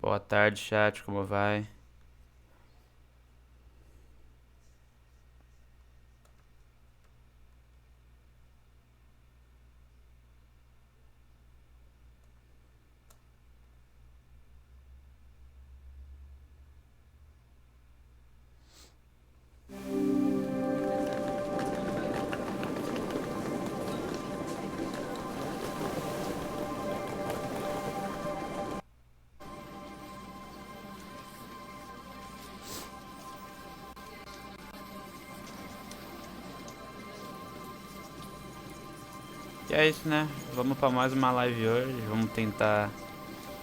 Boa tarde, chat, como vai? E é isso, né? Vamos pra mais uma live hoje. Vamos tentar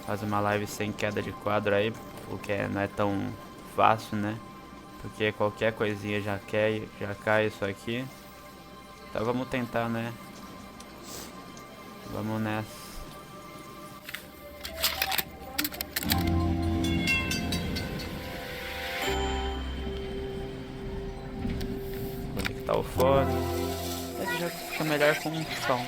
fazer uma live sem queda de quadro aí, porque não é tão fácil, né? Porque qualquer coisinha já cai isso aqui. Então vamos tentar, né? Vamos nessa. Conectar o fone. Ele já fica melhor com um som.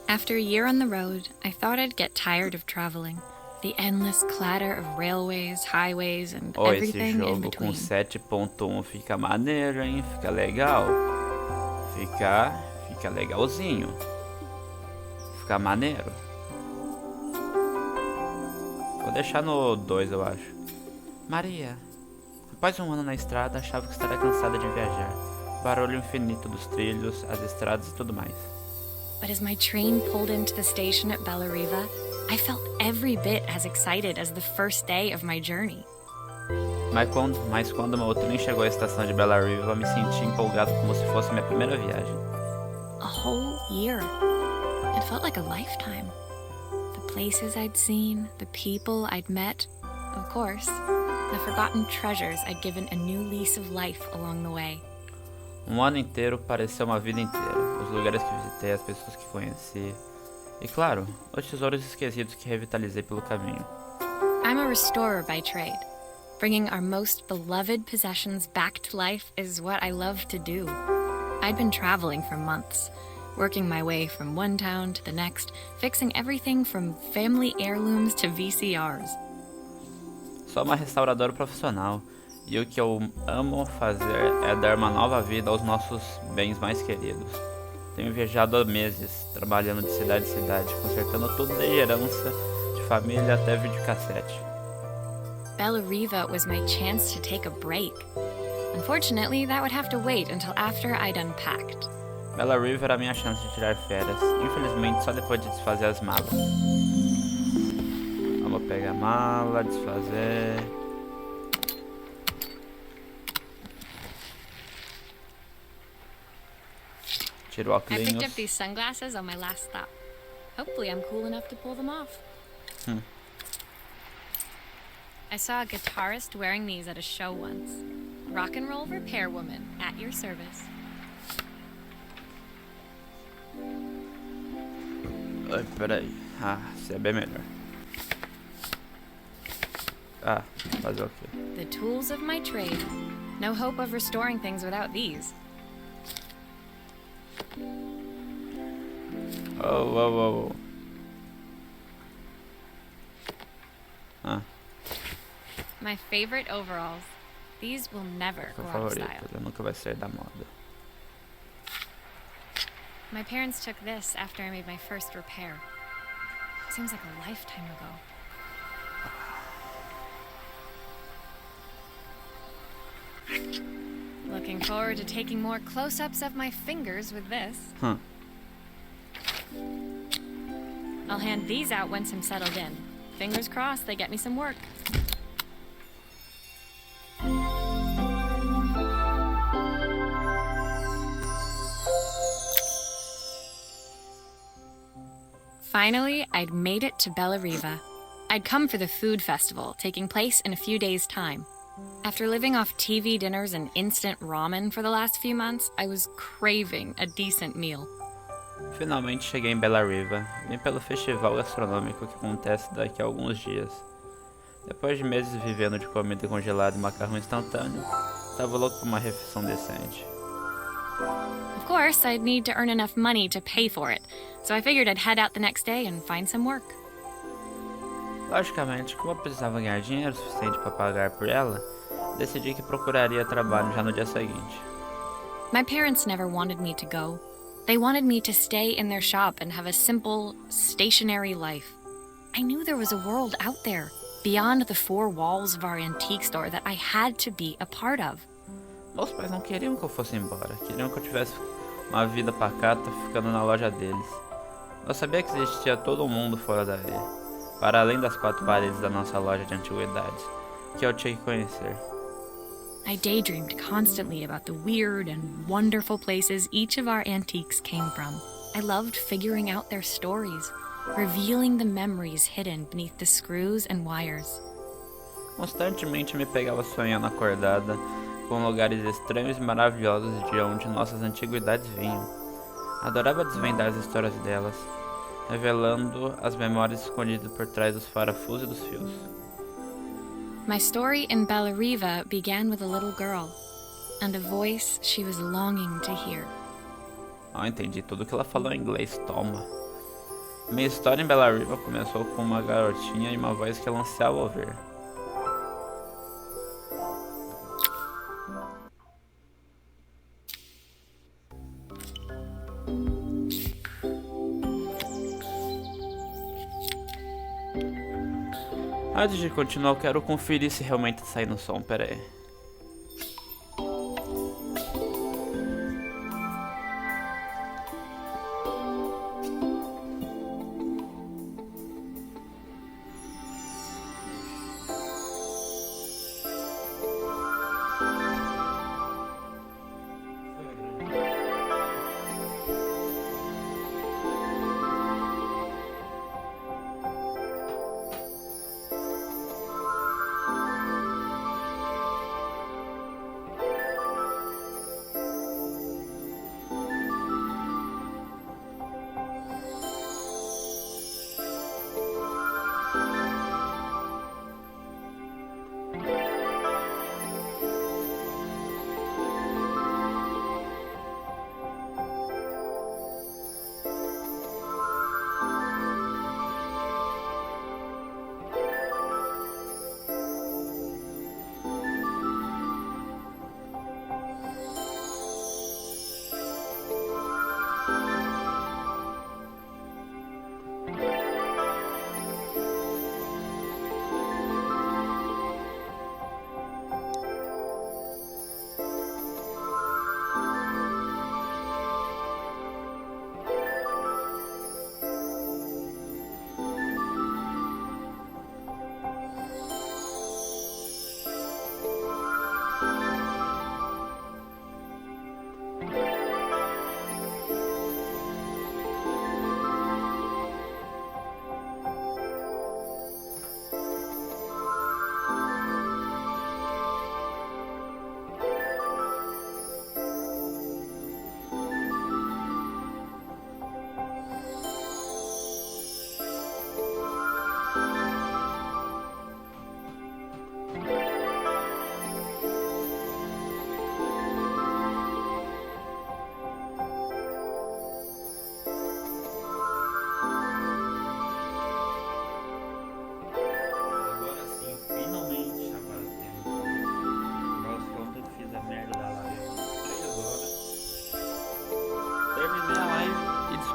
After a year on the road, I thought I'd get tired of traveling. The endless clatter of railways, highways, and Ó, esse everything in jogo com between. 7.1 fica maneiro, hein? Fica legal. Fica legalzinho. Fica maneiro. Vou deixar no 2, eu acho. Maria, após um ano na estrada, achava que estaria cansada de viajar. Barulho infinito dos trilhos, as estradas e tudo mais. But as my train pulled into the station at Bellariva, I felt every bit as excited as the first day of my journey. Mas quando meu trem chegou à estação de Bellariva, eu me senti empolgado como se fosse minha primeira viagem. A whole year. It felt like a lifetime. The places I'd seen, the people I'd met, of course, the forgotten treasures I'd given a new lease of life along the way. Um ano inteiro pareceu uma vida inteira. Os lugares que visitei, as pessoas que conheci. E claro, os tesouros esquecidos que revitalizei pelo caminho. I'm a restorer by trade. Bringing our most beloved possessions back to life is what I love to do. I'd been traveling for months, working my way from one town to the next, fixing everything from family heirlooms to VCRs. Sou uma restauradora profissional, e o que eu amo fazer é dar uma nova vida aos nossos bens mais queridos. Tenho viajado há meses, trabalhando de cidade em cidade, consertando tudo desde herança, de família até videocassete. Bellariva was my chance to take a break. Unfortunately, that would have to wait until after I'd unpacked. Bellariva era a minha chance de tirar férias, infelizmente só depois de desfazer as malas. Vamos pegar a mala, desfazer. Tiro o I picked up óculos. these sunglasses on my last stop. Hopefully I'm cool enough to pull them off. I saw a guitarist wearing these at a show once. Rock and roll repair woman, at your service. Ai, peraí. Ah, isso é bem melhor. Ah, fazer o quê? The tools of my trade. No hope of restoring things without these. Oh. Ah, My favorite overalls. These will never go são out of style. favoritas, nunca vai sair da moda. My parents took this after I made my first repair. Seems like a lifetime ago. Looking forward to taking more close-ups of my fingers with this. I'll hand these out once I'm settled in. Fingers crossed they get me some work. Finally, I'd made it to Bellariva. I'd come for the food festival, taking place in a few days' time. After living off TV dinners and instant ramen for the last few months, I was craving a decent meal. Finalmente cheguei em Bellariva. Vim pelo festival gastronômico que acontece daqui a alguns dias. Depois de meses vivendo de comida congelada e macarrão instantâneo, estava louco por uma refeição decente. Of course, I'd need to earn enough money to pay for it, so I figured I'd head out the next day and find some work. Logicamente, como eu precisava ganhar dinheiro suficiente para pagar por ela, decidi que procuraria trabalho já no dia seguinte. My parents never wanted me to go. They wanted me to stay in their shop and have a simple, stationary life. I knew there was a world out there, beyond the four walls of our antique store, that I had to be a part of. Meus pais não queriam que eu fosse embora, queriam que eu tivesse uma vida pacata ficando na loja deles. Eu sabia que existia todo um mundo fora dali, para além das quatro paredes da nossa loja de antiguidades, que eu tinha que conhecer. I daydreamed constantly about the weird and wonderful places each of our antiques came from. I loved figuring out their stories, revealing the memories hidden beneath the screws and wires. Constantemente me pegava sonhando acordada com lugares estranhos e maravilhosos de onde nossas antiguidades vinham. Adorava desvendar as histórias delas, revelando as memórias escondidas por trás dos parafusos e dos fios. My story in Bellariva began with a little girl, and a voice she was longing to hear. Entendi tudo que ela falou em inglês, toma. Minha história em Bellariva começou com uma garotinha e uma voz que ela ansiava ouvir. Antes de continuar, eu quero conferir se realmente tá saindo som, pera aí.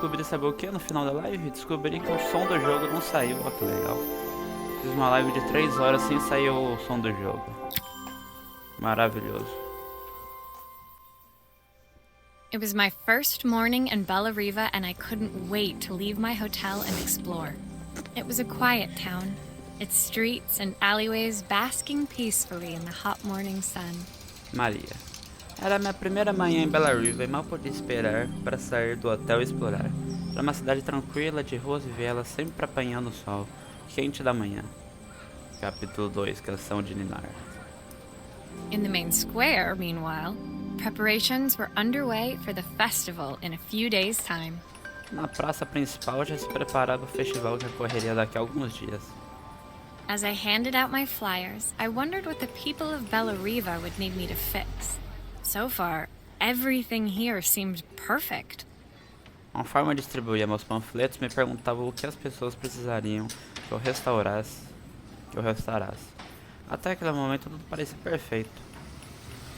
Descobri, saber o que no final da live? Descobri que o som do jogo não saiu, ó que legal. Fiz uma live de 3 horas sem sair o som do jogo. Maravilhoso. It was my first morning in Bellariva, and I couldn't wait to leave my hotel and explore. It was a quiet town, its streets and alleyways basking peacefully in the hot morning sun. Maria. Era minha primeira manhã em Bellariva e mal podia esperar para sair do hotel e explorar. Era uma cidade tranquila, de ruas e vielas, sempre apanhando o sol quente da manhã. Capítulo 2, Canção de Ninar. In the main square, meanwhile, preparations were underway for the festival in a few days' time. Na praça principal já se preparava o festival que ocorreria daqui a alguns dias. As I handed out my flyers, I wondered what the people of Bella Riva would need me to fix. So far, everything here seemed perfect. Conforme eu distribuía meus panfletos, me perguntavam o que as pessoas precisariam que eu restaurasse. Até aquele momento tudo parecia perfeito.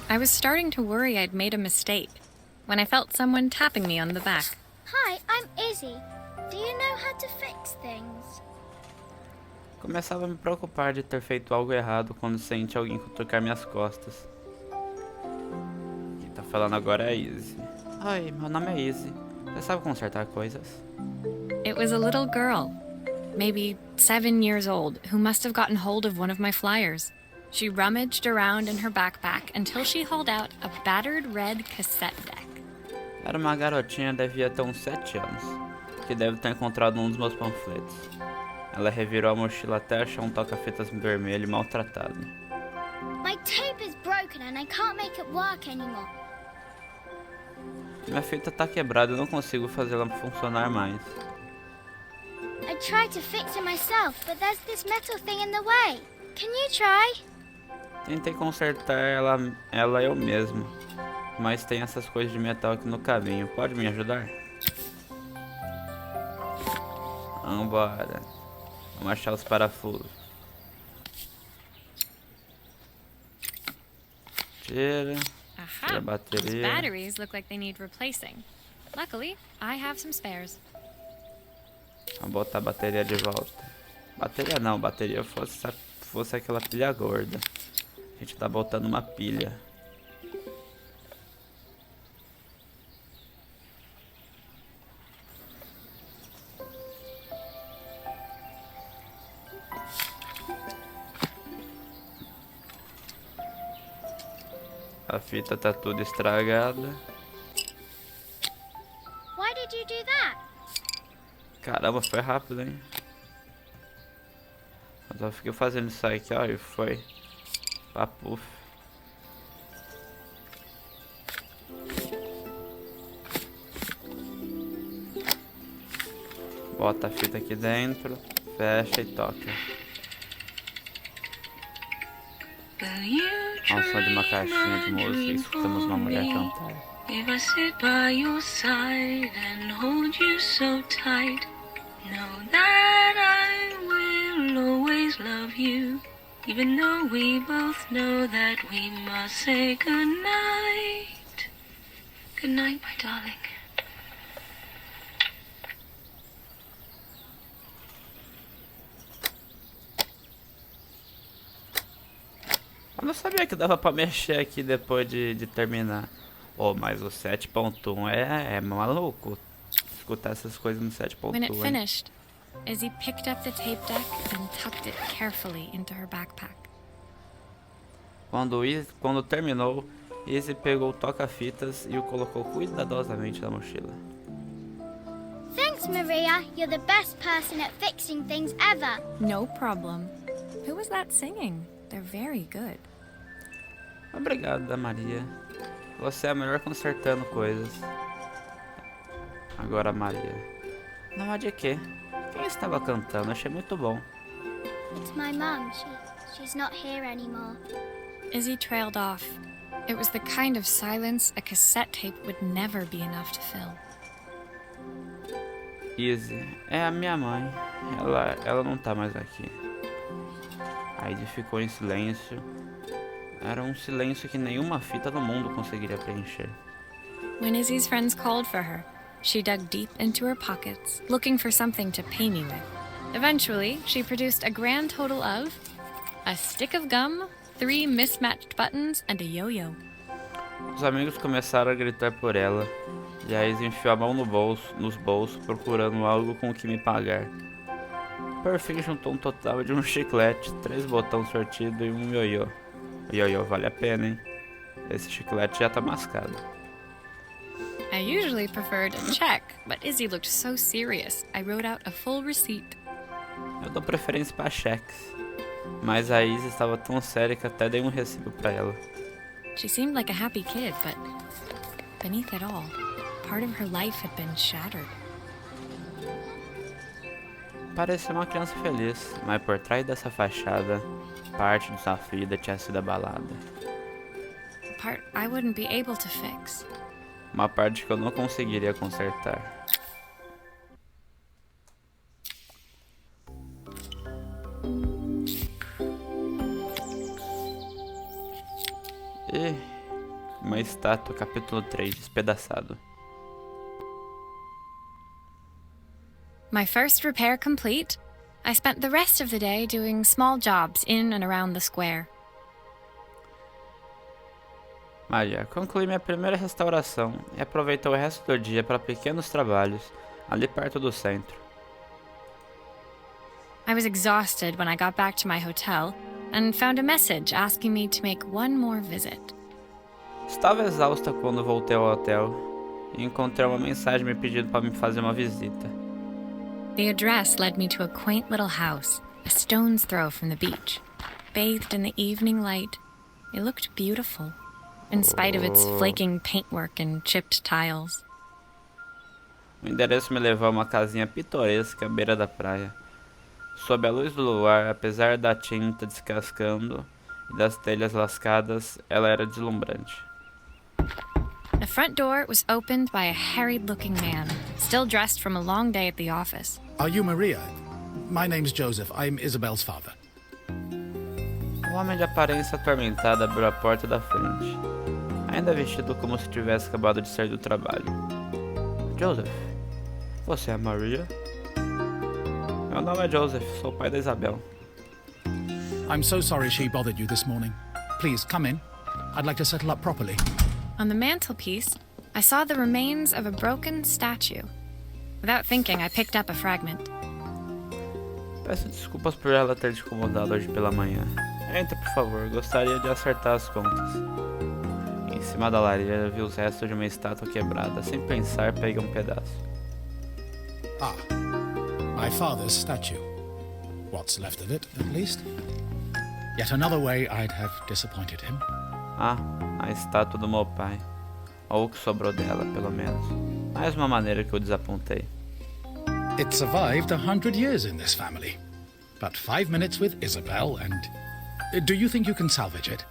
I was starting to worry I'd made a mistake when I felt someone tapping me on the back. Hi, I'm Izzy. Do you know how to fix things? Começava a me preocupar de ter feito algo errado quando senti alguém cutucar minhas costas. Quem tá falando agora é Izzy. Oi, meu nome é Izzy. Você sabe consertar coisas? It was a little girl, maybe 7 years old, who must have gotten hold of one of my flyers. She rummaged around in her backpack until she hauled out a battered red cassette deck. Era uma garotinha, devia ter uns 7 anos, que deve ter encontrado um dos meus panfletos. Ela revirou a mochila até achar um toca-fitas vermelho maltratado. My tape is broken and I can't make it work anymore. Minha fita tá quebrada e eu não consigo fazê-la funcionar mais. I tried to fix it myself, but there's this metal thing in the way. Can you try? Tentei consertar ela eu mesmo, mas tem essas coisas de metal aqui no caminho. Pode me ajudar? Vambora. Vamos achar os parafusos. Tira a Aha! Those bateria. batteries look like they need replacing. Luckily, I have some spares. Vamos botar a bateria de volta. Bateria não, bateria fosse aquela pilha gorda. A gente tá botando uma pilha. A fita tá toda estragada. Why did you do that? Caramba, foi rápido, hein? Eu só fiquei fazendo isso aqui, ó, e foi. Papuf. Bota a fita aqui dentro, fecha e toca. Ao som de uma caixinha de música, escutamos uma mulher cantar. If I sit by your side and hold you so tight, know that I will always love you, even though we both know that we must say goodnight. Good night, my darling. Eu não sabia que dava pra mexer aqui depois de terminar. Oh, mas o 7.1 é maluco. Escutar essas coisas no 7.1. When it finished, Izzy picked up the tape deck and tucked it carefully into her backpack. Quando terminou, Izzy pegou o toca-fitas e o colocou cuidadosamente na mochila. Thanks, Maria. You're the best person at fixing things ever. No problem. Who was that singing? They're very good. Obrigado, Maria. Você é a melhor consertando coisas. Agora, Maria. Não há de quê. Quem estava cantando? Achei muito bom. It's my mum. She's not here anymore. Izzy trailed off. It was the kind of silence a cassette tape would never be enough to fill. Izzy, é a minha mãe. Ela não tá mais aqui. A Izzy ficou em silêncio. Era um silêncio que nenhuma fita do mundo conseguiria preencher. When Izzy's friends called for her, she dug deep into her pockets, looking for something to pay me with. Eventually, she produced a grand total of a stick of gum, 3 mismatched buttons, and a yo-yo. Os amigos começaram a gritar por ela, e a Izzy enfiou a mão nos bolsos, procurando algo com o que me pagar. Por fim, juntou um total de um chiclete, 3 botões sortidos e um ioiô. O ioiô vale a pena, hein? Esse chiclete já tá mascado. I usually preferred a check, but Izzy looked so serious, I wrote out a full receipt. Eu dou preferência para cheques, mas a Izzy estava tão séria que até dei um recibo para ela. She seemed like a happy kid, but beneath it all, part of her life had been shattered. Parecia uma criança feliz, mas por trás dessa fachada, parte de sua vida tinha sido abalada. Part I wouldn't be able to fix. Uma parte que eu não conseguiria consertar. E uma estátua, capítulo 3, despedaçado. My first repair complete, I spent the rest of the day doing small jobs in and around the square. Maria, concluí minha primeira restauração e aproveitei o resto do dia para pequenos trabalhos, ali perto do centro. I was exhausted when I got back to my hotel and found a message asking me to make one more visit. Estava exausta quando voltei ao hotel e encontrei uma mensagem me pedindo para me fazer uma visita. The address led me to a quaint little house, a stone's throw from the beach. Bathed in the evening light, it looked beautiful, in spite of its flaking paintwork and chipped tiles. O endereço me levou a uma casinha pitoresca à beira da praia. Sob a luz do luar, apesar da tinta descascando e das telhas lascadas, ela era deslumbrante. The front door was opened by a harried-looking man, still dressed from a long day at the office. Are you Maria? My name's Joseph. I'm Isabel's father. Um homem de aparência atormentada abriu a porta da frente, ainda vestido como se tivesse acabado de sair do trabalho. Joseph, você é a Maria? Meu nome é Joseph, sou o pai da Isabel. I'm so sorry she bothered you this morning. Please, come in. I'd like to settle up properly. On the mantelpiece, I saw the remains of a broken statue. Without thinking, I picked up a fragment. Peço desculpas por ela ter te incomodado hoje pela manhã. Entre, por favor, gostaria de acertar as contas. Em cima da lareira, vi os restos de uma estátua quebrada. Sem pensar, peguei um pedaço. Ah, my father's statue. What's left of it, at least. Yet another way I'd have disappointed him. Ah, a estátua do meu pai. Ou o que sobrou dela, pelo menos. Mais uma maneira que eu desapontei. It survived 100 years in this family. But 5 minutes with Isabel and... Do you think you can salvage it?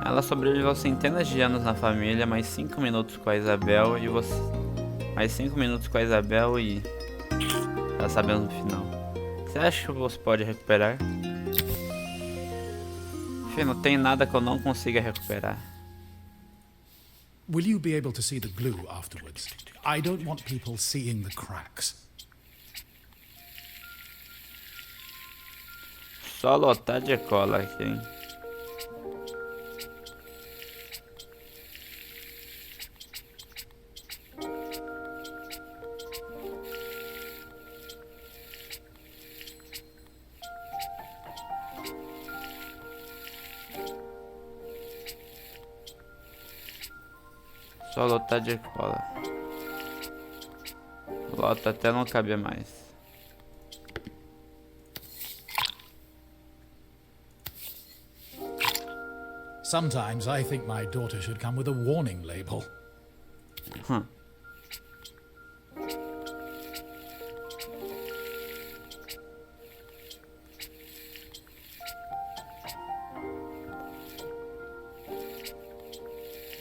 Ela sobreviveu centenas de anos na família, mais 5 minutos com a Isabel e você... Mais 5 minutos com a Isabel e... Já sabemos no final. Você acha que você pode recuperar? Enfim, não tem nada que eu não consiga recuperar. Will you be able to see the glue afterwards? I don't want people seeing the cracks. Só lotar de cola aqui, hein? Só lotar de cola. Lota até não caber mais. Sometimes I think my daughter should come with a warning label.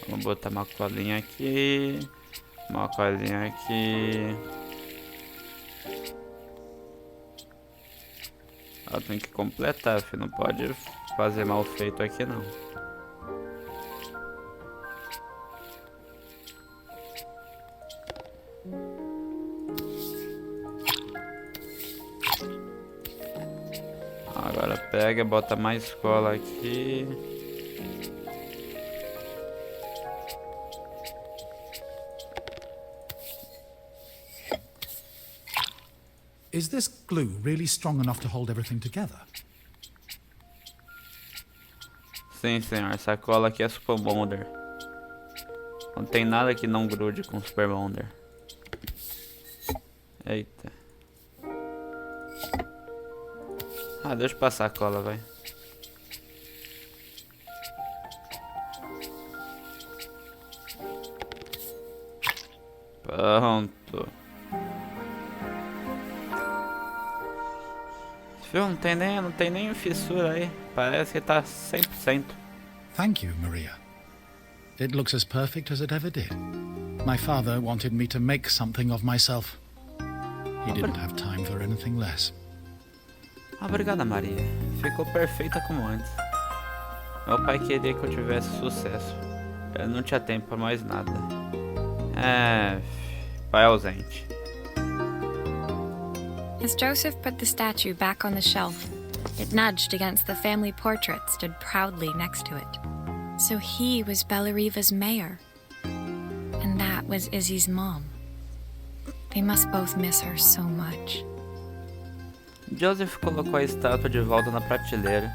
Vamos botar uma colinha aqui. Uma colinha aqui. Ela tem que completar, filho. Não pode fazer mal feito aqui, não. Agora pega, bota mais cola aqui. Is this glue really strong enough to hold everything together? Sim, senhor. Essa cola aqui é Super Bonder. Não tem nada que não grude com Super Bonder. Eita. Ah, deixa eu passar a cola, vai. Pronto. Viu? Não tem nem fissura aí. Parece que tá 100%. Thank you, Maria. It looks as perfect as it ever did. My father wanted me to make something of myself. He didn't have time for anything less. Obrigada, Maria. Ficou perfeita como antes. Meu pai queria que eu tivesse sucesso. Ele não tinha tempo pra mais nada. Pai ausente. As Joseph put the statue back on the shelf, it nudged against the family portrait stood proudly next to it. So he was Bellariva's mayor. And that was Izzy's mom. They must both miss her so much. Joseph colocou a estátua de volta na prateleira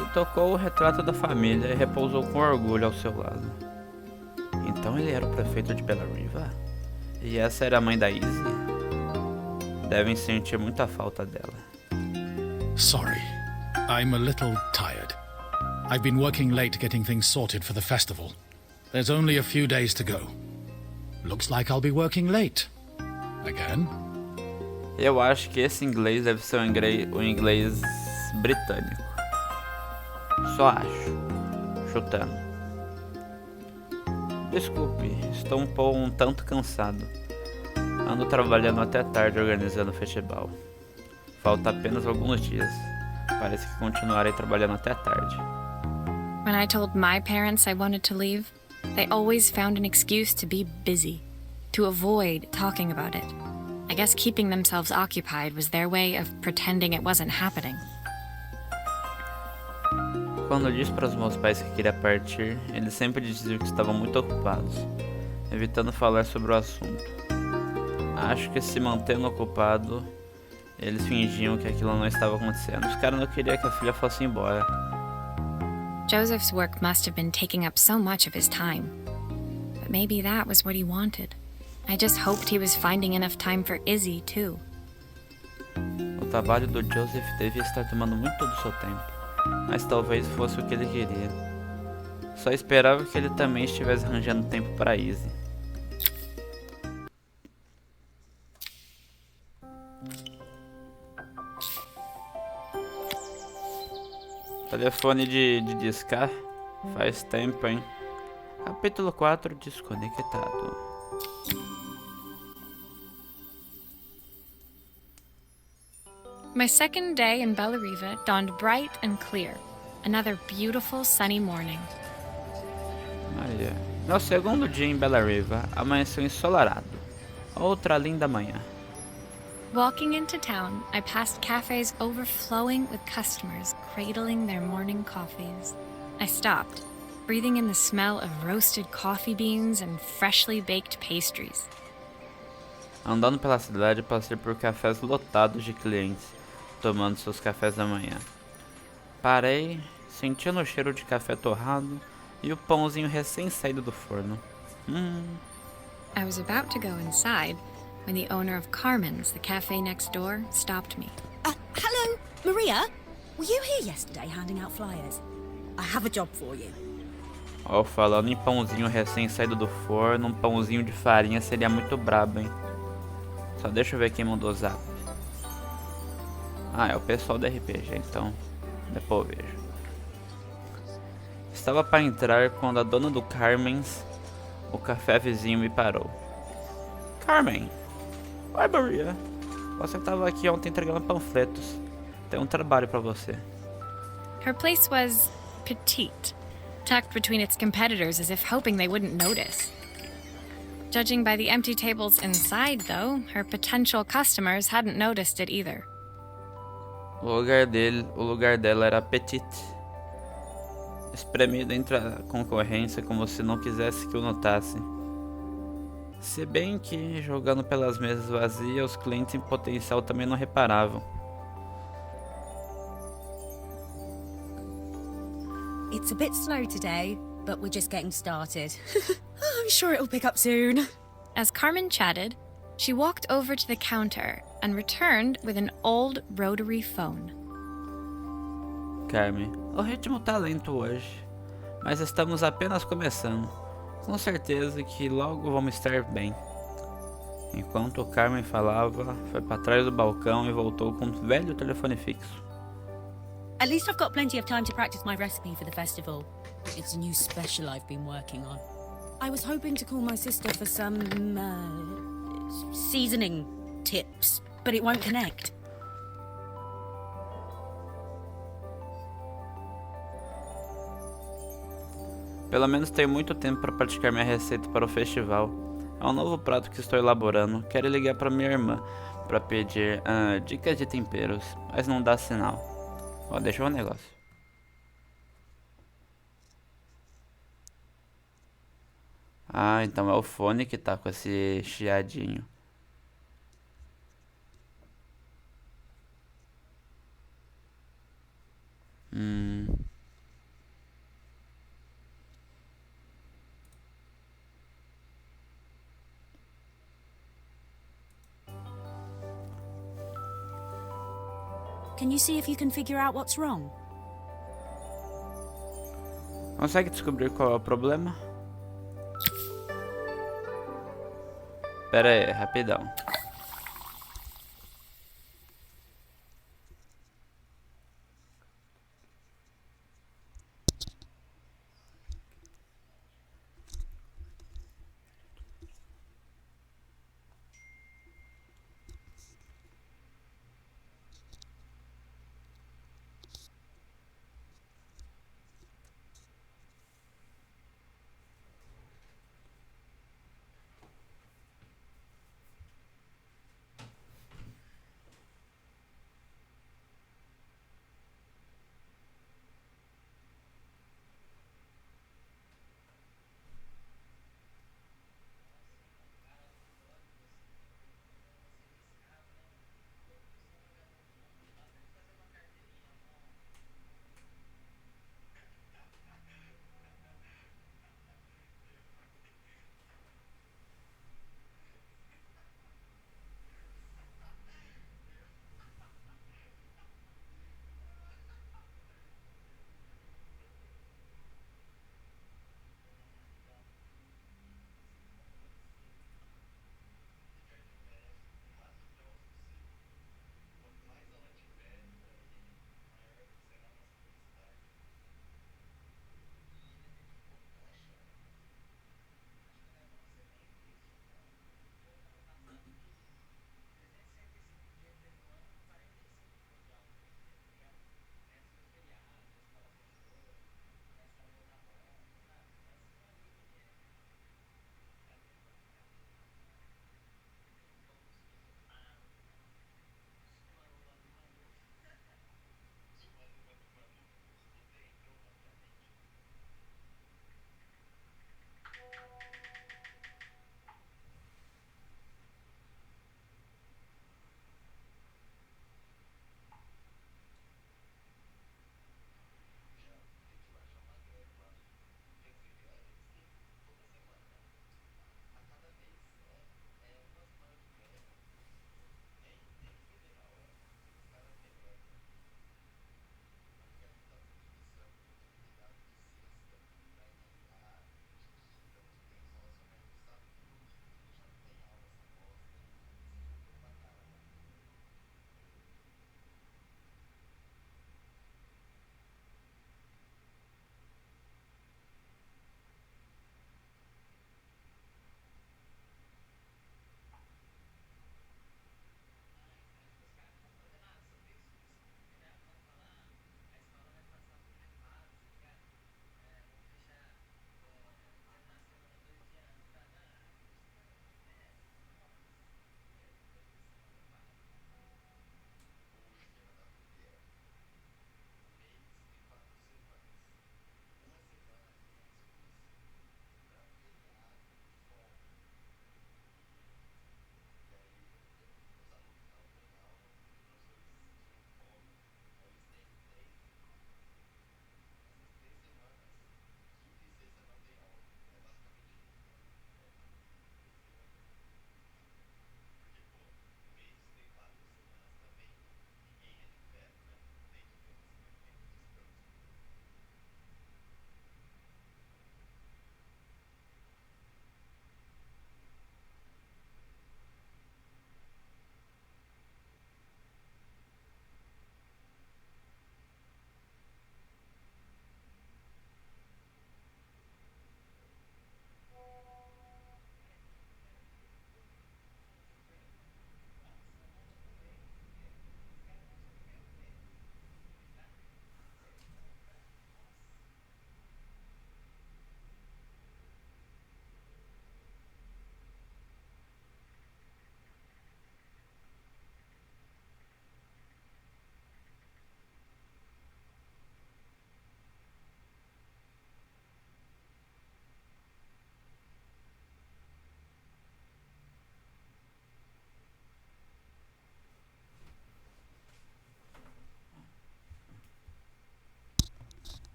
e tocou o retrato da família e repousou com orgulho ao seu lado. Então ele era o prefeito de Bellariva? E essa era a mãe da Izzy? Devem sentir muita falta dela. Sorry, I'm a little tired. I've been working late getting things sorted for the festival. There's only a few days to go. Looks like I'll be working late. Again? Eu acho que esse inglês deve ser o inglês britânico. Só acho. Chutando. Desculpe, estou um tanto cansado. Ando trabalhando até tarde organizando o festival. Falta apenas alguns dias. Parece que continuarei trabalhando até tarde. When I told my parents I wanted to leave, they always found an excuse to be busy, to avoid talking about it. I guess keeping themselves occupied was their way of pretending it wasn't happening. Quando eu disse para os meus pais que queria partir, eles sempre diziam que estavam muito ocupados, evitando falar sobre o assunto. Acho que se mantendo ocupado, eles fingiam que aquilo não estava acontecendo. Os caras não queriam que a filha fosse embora. Joseph's work must have been taking up so much of his time. But maybe that was what he wanted. I just hoped he was finding enough time for Izzy, too. O trabalho do Joseph devia estar tomando muito do seu tempo, mas talvez fosse o que ele queria. Só esperava que ele também estivesse arranjando tempo para Izzy. Telefone de discar? Faz tempo, hein? Capítulo 4, desconectado. My second day in Bellariva dawned bright and clear. Another beautiful sunny morning. Maria. Meu segundo dia em Bellariva amanheceu ensolarado. Outra linda manhã. Walking into town, I passed cafes overflowing with customers cradling their morning coffees. I stopped, breathing in the smell of roasted coffee beans and freshly baked pastries. Andando pela cidade, passei por cafés lotados de clientes, tomando seus cafés da manhã. Parei, sentindo o cheiro de café torrado e o pãozinho recém-saído do forno. I was about to go inside when the owner of Carmen's, the cafe next door, stopped me. Hello, Maria? Were you here yesterday handing out flyers? I have a job for you. Ó, falando em pãozinho recém-saído do forno, um pãozinho de farinha seria muito brabo, hein? Só deixa eu ver quem mandou o zap. Ah, é o pessoal da RPG, então depois eu vejo. Estava para entrar quando a dona do Carmen's, o café vizinho, me parou. Carmen! Oi, Maria! Você estava aqui ontem entregando panfletos. Tem um trabalho para você. Her place was petite, tucked between its competitors as if hoping they wouldn't notice. Judging by the empty tables inside, though, her potential customers hadn't noticed it either. O lugar dela era petite, espremido entre a concorrência como se não quisesse que o notasse. Se bem que, jogando pelas mesas vazias, os clientes em potencial também não reparavam. It's a bit slow today, but we're just getting started. I'm sure it'll pick up soon. As Carmen chatted, she walked over to the counter and returned with an old rotary phone. Carmen, o ritmo tá lento hoje, mas estamos apenas começando. Com certeza que logo vamos estar bem. Enquanto Carmen falava, foi para trás do balcão e voltou com um velho telefone fixo. At least I've got plenty of time to practice my recipe for the festival. It's a new special I've been working on. I was hoping to call my sister for some, seasoning tips, but it won't connect. Pelo menos tenho muito tempo para praticar minha receita para o festival. É um novo prato que estou elaborando. Quero ligar para minha irmã para pedir dicas de temperos, mas não dá sinal. Ó, deixa eu ver um negócio. Ah, então é o fone que tá com esse chiadinho. Can you see if you can figure out what's wrong? Consegue descobrir qual é o problema? Pera aí, rapidão.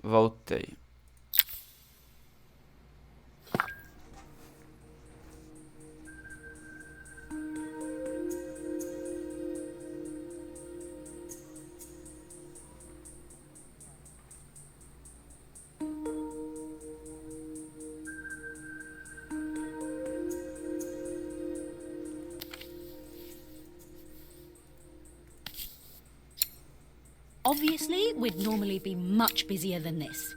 Voltei. Obviously, we'd normally be much busier than this.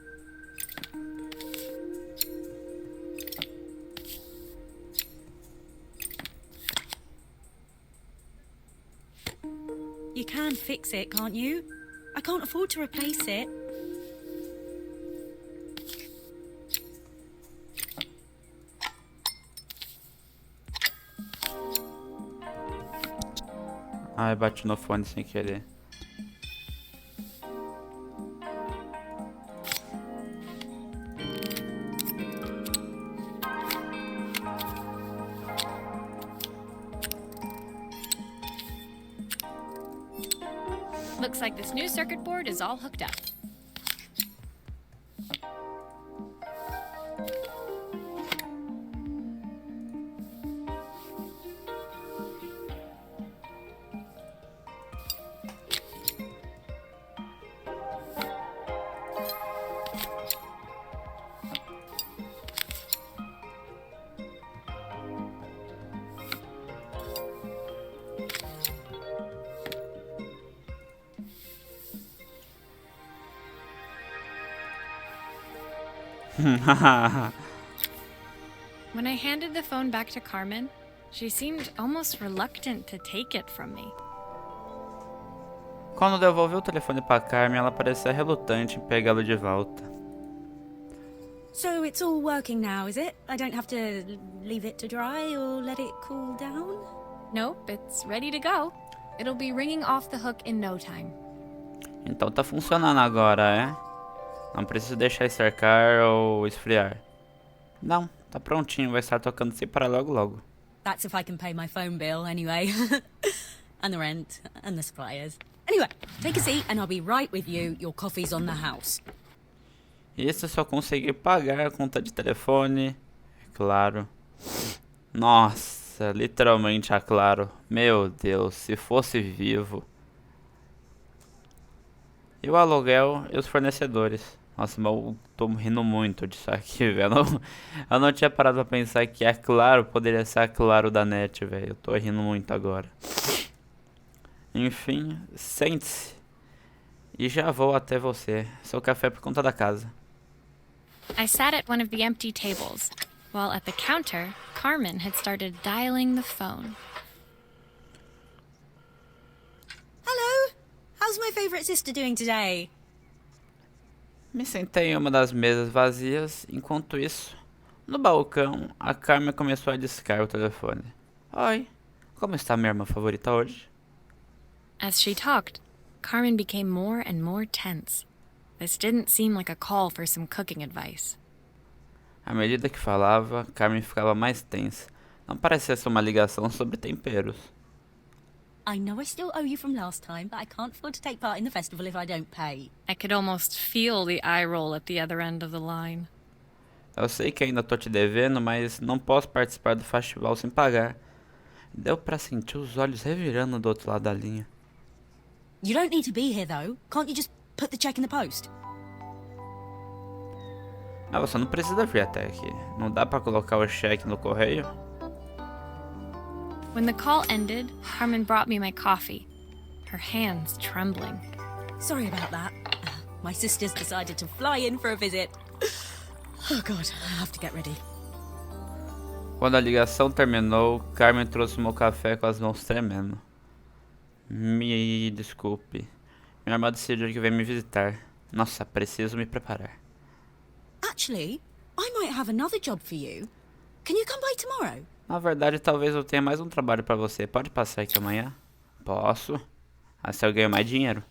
You can fix it, can't you? I can't afford to replace it. Ai, bati no fone sem querer. Looks like this new circuit board is all hooked up. When I handed the phone back to Carmen, she seemed almost reluctant to take it from me. Quando devolvi o telefone pra Carmen, ela parecia relutante em pegá-lo de volta. So it's all working now, is it? I don't have to leave it to dry or let it cool down? Nope, it's ready to go. It'll be ringing off the hook in no time. Então tá funcionando agora, é? Não preciso deixar estercar ou esfriar. Não, tá prontinho, vai estar tocando sem parar logo logo. That's if I can pay my phone bill, anyway. And the rent, and the suppliers. Anyway, take a seat and I'll be right with you. Your coffee's on the house. Isso se eu conseguir pagar a conta de telefone, é claro. Nossa, literalmente é claro. Meu Deus, se fosse vivo. E o aluguel e os fornecedores. Nossa, mas eu tô rindo muito disso aqui, velho. Eu não tinha parado pra pensar que é claro, poderia ser a claro da net, velho. Eu tô rindo muito agora. Enfim, sente-se. E já vou até você. Seu café é por conta da casa. I sat at one of the empty tables, while at the counter, Carmen had started dialing the phone. Hello! How's my favourite sister doing today? Me sentei em uma das mesas vazias. Enquanto isso, no balcão, a Carmen começou a discar o telefone. Oi, como está minha irmã favorita hoje? As she talked, Carmen became more and more tense. This didn't seem like a call for some cooking advice. À medida que falava, Carmen ficava mais tensa. Não parecia ser uma ligação sobre temperos. I know I still owe you from last time, but I can't afford to take part in the festival if I don't pay. I could almost feel the eye roll at the other end of the line. Eu sei que ainda tô te devendo, mas não posso participar do festival sem pagar. Deu pra sentir os olhos revirando do outro lado da linha. You don't need to be here, though. Can't you just put the check in the post? Mas você não precisa vir até aqui. Não dá pra colocar o cheque no correio? When the call ended, Carmen brought me my coffee, her hands trembling. Sorry about that. My sister's decided to fly in for a visit. Oh God, I have to get ready. Quando a ligação terminou, Carmen trouxe meu café com as mãos tremendo. Me desculpe. Minha irmã decidiu que vem me visitar. Nossa, preciso me preparar. Actually, I might have another job for you. Can you come by tomorrow? Na verdade, talvez eu tenha mais um trabalho pra você. Pode passar aqui amanhã? Posso. Assim eu ganho mais dinheiro.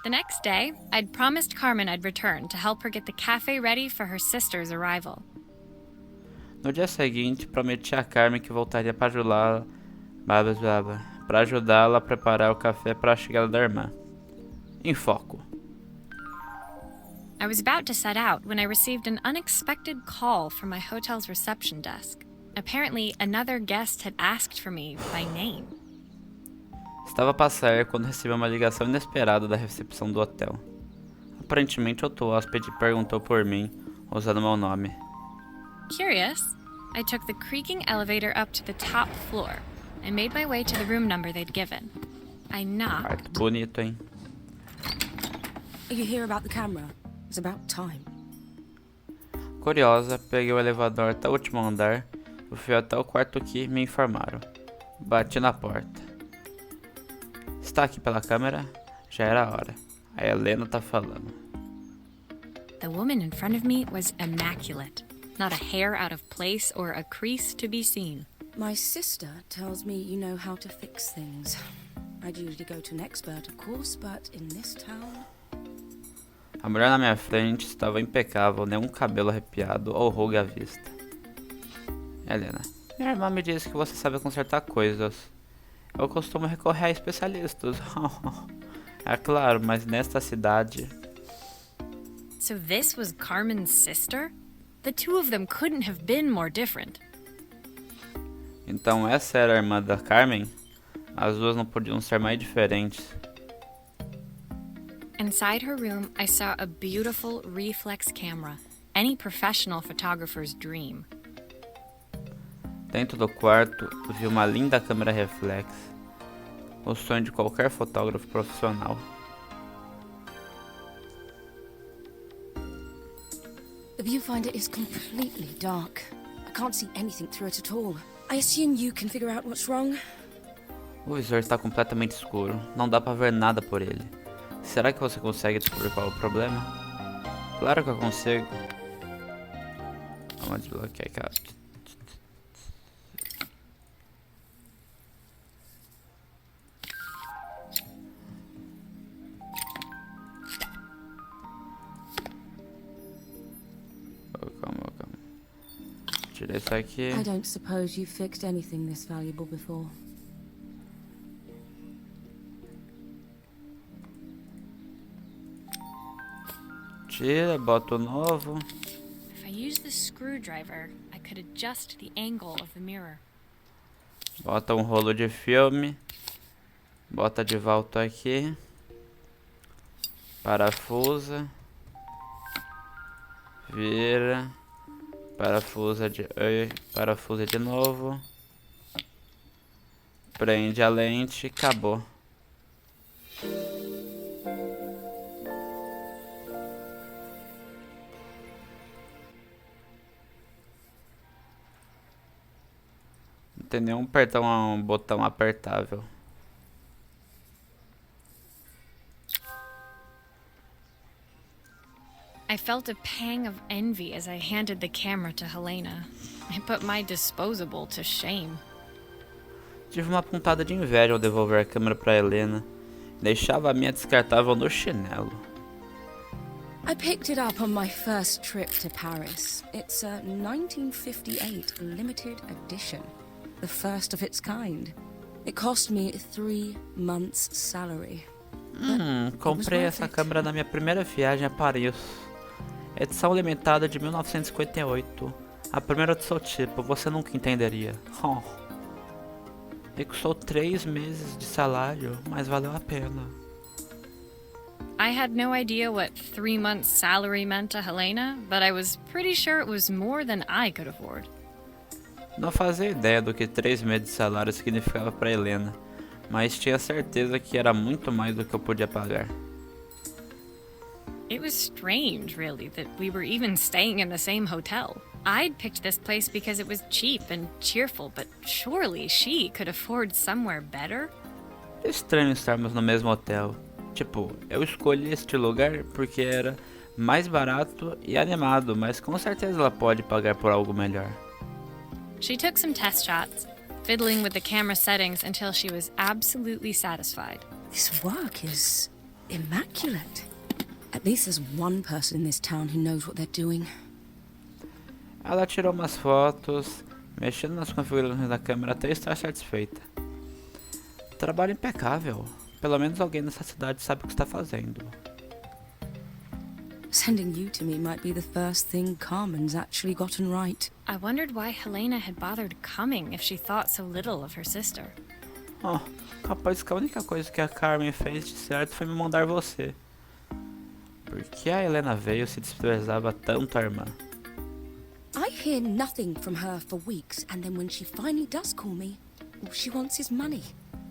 The next day, I'd promised Carmen I'd return to help her get the cafe ready for her sister's arrival. No dia seguinte, prometi a Carmen que voltaria para ajudá-la a preparar o café para a chegada da irmã. Em foco. I was about to set out when I received an unexpected call from my hotel's reception desk. Apparently, another guest had asked for me by name. Estava para sair quando recebi uma ligação inesperada da recepção do hotel. Aparentemente, outro hóspede perguntou por mim, usando meu nome. Curious, I took the creaking elevator up to the top floor and made my way to the room number they'd given. I knocked. Quarto bonito, hein? Are you here about the camera? It's about time. Curiosa, peguei o elevador até o último andar e fui até o quarto que me informaram. Bati na porta. Está aqui pela câmera? Já era a hora. A Helena tá falando. The woman in front of me was immaculate. Not a hair out of place or a crease to be seen. My sister tells me you know how to fix things. I'd usually go to an expert, of course, but in this town... A mulher na minha frente estava impecável, nenhum cabelo arrepiado ou ruga à vista. Helena, minha irmã me disse que você sabe consertar coisas. Eu costumo recorrer a especialistas. É claro, mas nesta cidade... So this was Carmen's sister? The two of them couldn't have been more different. Então essa era a irmã da Carmen? As duas não podiam ser mais diferentes. Inside her room, I saw a beautiful reflex camera. Any professional photographer's dream. Dentro do quarto, vi uma linda câmera reflex. O sonho de qualquer fotógrafo profissional. The viewfinder is completely dark. I can't see anything through it at all. I assume you can figure out what's wrong? O visor está completamente escuro. Não dá pra ver nada por ele. Será que você consegue descobrir qual é o problema? Claro que eu consigo. Vamos desbloquear aquela... Calma. Tirei isso aqui. I don't suppose you've fixed anything this valuable before. Tira, bota o novo. If I used the screwdriver, I could adjust the angle of the mirror. Bota um rolo de filme. Bota de volta aqui. Parafusa. Vira. Parafusa de novo. Prende a lente. Acabou. Não tem nenhum botão apertável. I felt a pang of envy as I handed the camera to Helena. I put my disposable to shame. Tive uma pontada de inveja ao devolver a câmera para Helena. Deixava a minha descartável no chinelo. I picked it up on my first trip to Paris. It's a 1958 limited edition. The first of its kind. It cost me 3 months' salary. Comprei essa câmera na minha primeira viagem a Paris. Edição limitada de 1958. A primeira do seu tipo, você nunca entenderia. E custou 3 meses de salário, mas valeu a pena. I had no idea what 3 months' salary meant to Helena, but I was pretty sure it was more than I could afford. Não fazia ideia do que 3 meses de salário significava para Helena, mas tinha certeza que era muito mais do que eu podia pagar. It was strange, really, that we were even staying in the same hotel. I'd picked this place because it was cheap and cheerful, but surely she could afford somewhere better? É estranho estarmos no mesmo hotel. Tipo, eu escolhi este lugar porque era mais barato e animado, mas com certeza ela pode pagar por algo melhor. She took some test shots, fiddling with the camera settings until she was absolutely satisfied. This work is immaculate. At least there's one person in this town who knows what they're doing. Ela tirou umas fotos, mexendo nas configurações da câmera até estar satisfeita. Trabalho impecável. Pelo menos alguém nessa cidade sabe o que está fazendo. Sending you to me might be the first thing Carmen's actually gotten right. I wondered why Helena had bothered coming if she thought so little of her sister. Oh, capaz que a única coisa que a Carmen fez de certo foi me mandar você. Por que a Helena veio se desprezava tanto a irmã? I hear nothing from her for weeks, and then when she finally does call me, all she wants is money.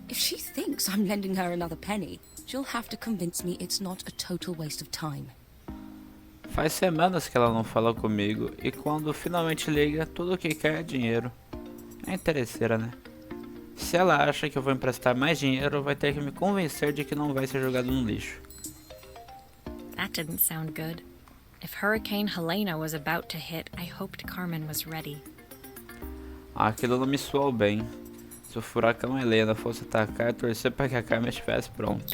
If she thinks I'm lending her another penny, she'll have to convince me it's not a total waste of time. Faz semanas que ela não fala comigo e quando finalmente liga, tudo o que quer é dinheiro. É interesseira, né? Se ela acha que eu vou emprestar mais dinheiro, vai ter que me convencer de que não vai ser jogado no lixo. That didn't sound good. If Hurricane Helena was about to hit, I hoped Carmen was ready. Aquilo não me soou bem. Se o furacão Helena fosse atacar, torcer para que a Carmen estivesse pronta.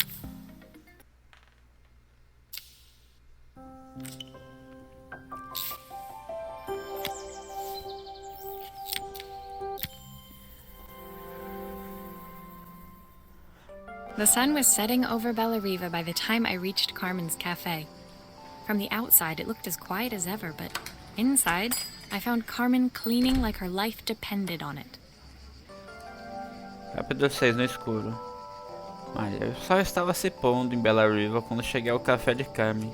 The sun was setting over Bellariva by the time I reached Carmen's cafe. From the outside, it looked as quiet as ever, but inside, I found Carmen cleaning like her life depended on it. Capítulo 6 no escuro. O sol estava se pondo em Bellariva quando cheguei ao café de Carmen.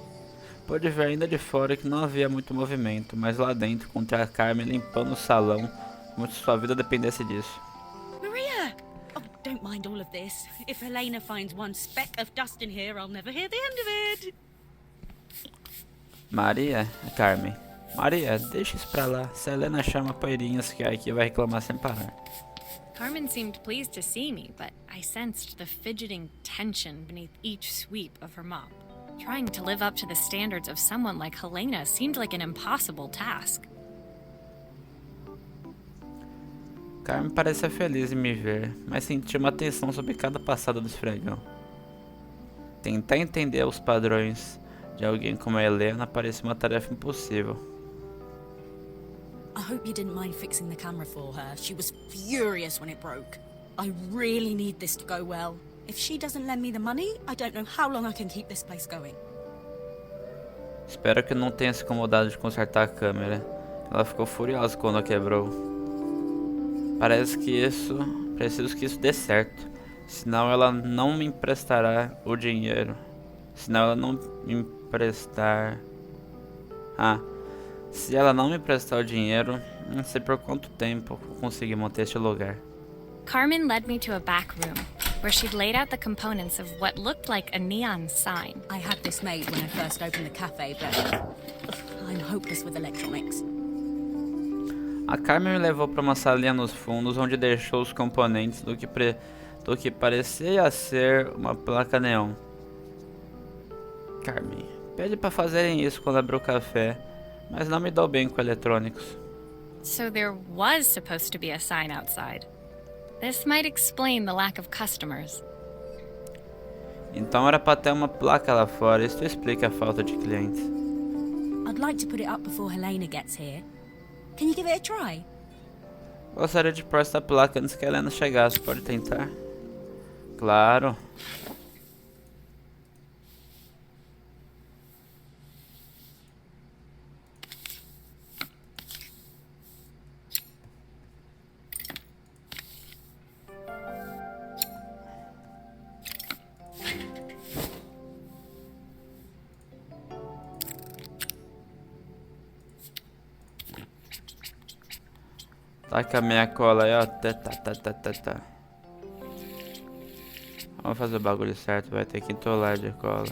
Pude ver ainda de fora que não havia muito movimento, mas lá dentro encontrei a Carmen limpando o salão como se sua vida dependesse disso. Maria! Oh, don't mind all of this. If Helena finds one speck of dust in here, I'll never hear the end of it. Maria? Carmen. Maria, deixa isso pra lá. Se a Helena chama poeirinhas que aqui vai reclamar sem parar. Carmen seemed pleased to see me, but I sensed the fidgeting tension beneath each sweep of her mop. Trying to live up to the standards of someone like Helena seemed like an impossible task. Carmen parecia feliz em me ver, mas sentia uma tensão sobre cada passada do esfregão. Tentar entender os padrões de alguém como a Helena parecia uma tarefa impossível. I hope you didn't mind fixing the camera for her. She was furious when it broke. I really need this to go well. If she doesn't lend me the money, I don't know how long I can keep this place going. Espero que não tenha se incomodado de consertar a câmera. Ela ficou furiosa quando a quebrou. Preciso que isso dê certo. Senão ela não me emprestará o dinheiro. Senão ela não me emprestar... Se ela não me emprestar o dinheiro, não sei por quanto tempo vou conseguir manter este lugar. Carmen led me to a back room, where she'd laid out the components of what looked like a neon sign. I had this made when I first opened the cafe, but I'm hopeless with electronics. A Carmen me levou para uma salinha nos fundos, onde deixou os componentes do que parecia ser uma placa neon. Carmen, pede para fazerem isso quando abrir o café, mas não me dou bem com eletrônicos. So there was supposed to be a sign outside. This might explain the lack of customers. Então era para ter uma placa lá fora, isso explica a falta de clientes. I'd like to put it up before Helena gets here. Can you give it a try? Gostaria de pôr essa placa antes que a Helena chegasse, pode tentar? Claro. Taca a minha cola aí, ó. Tá. Vamos fazer o bagulho certo, vai ter que entolar de cola.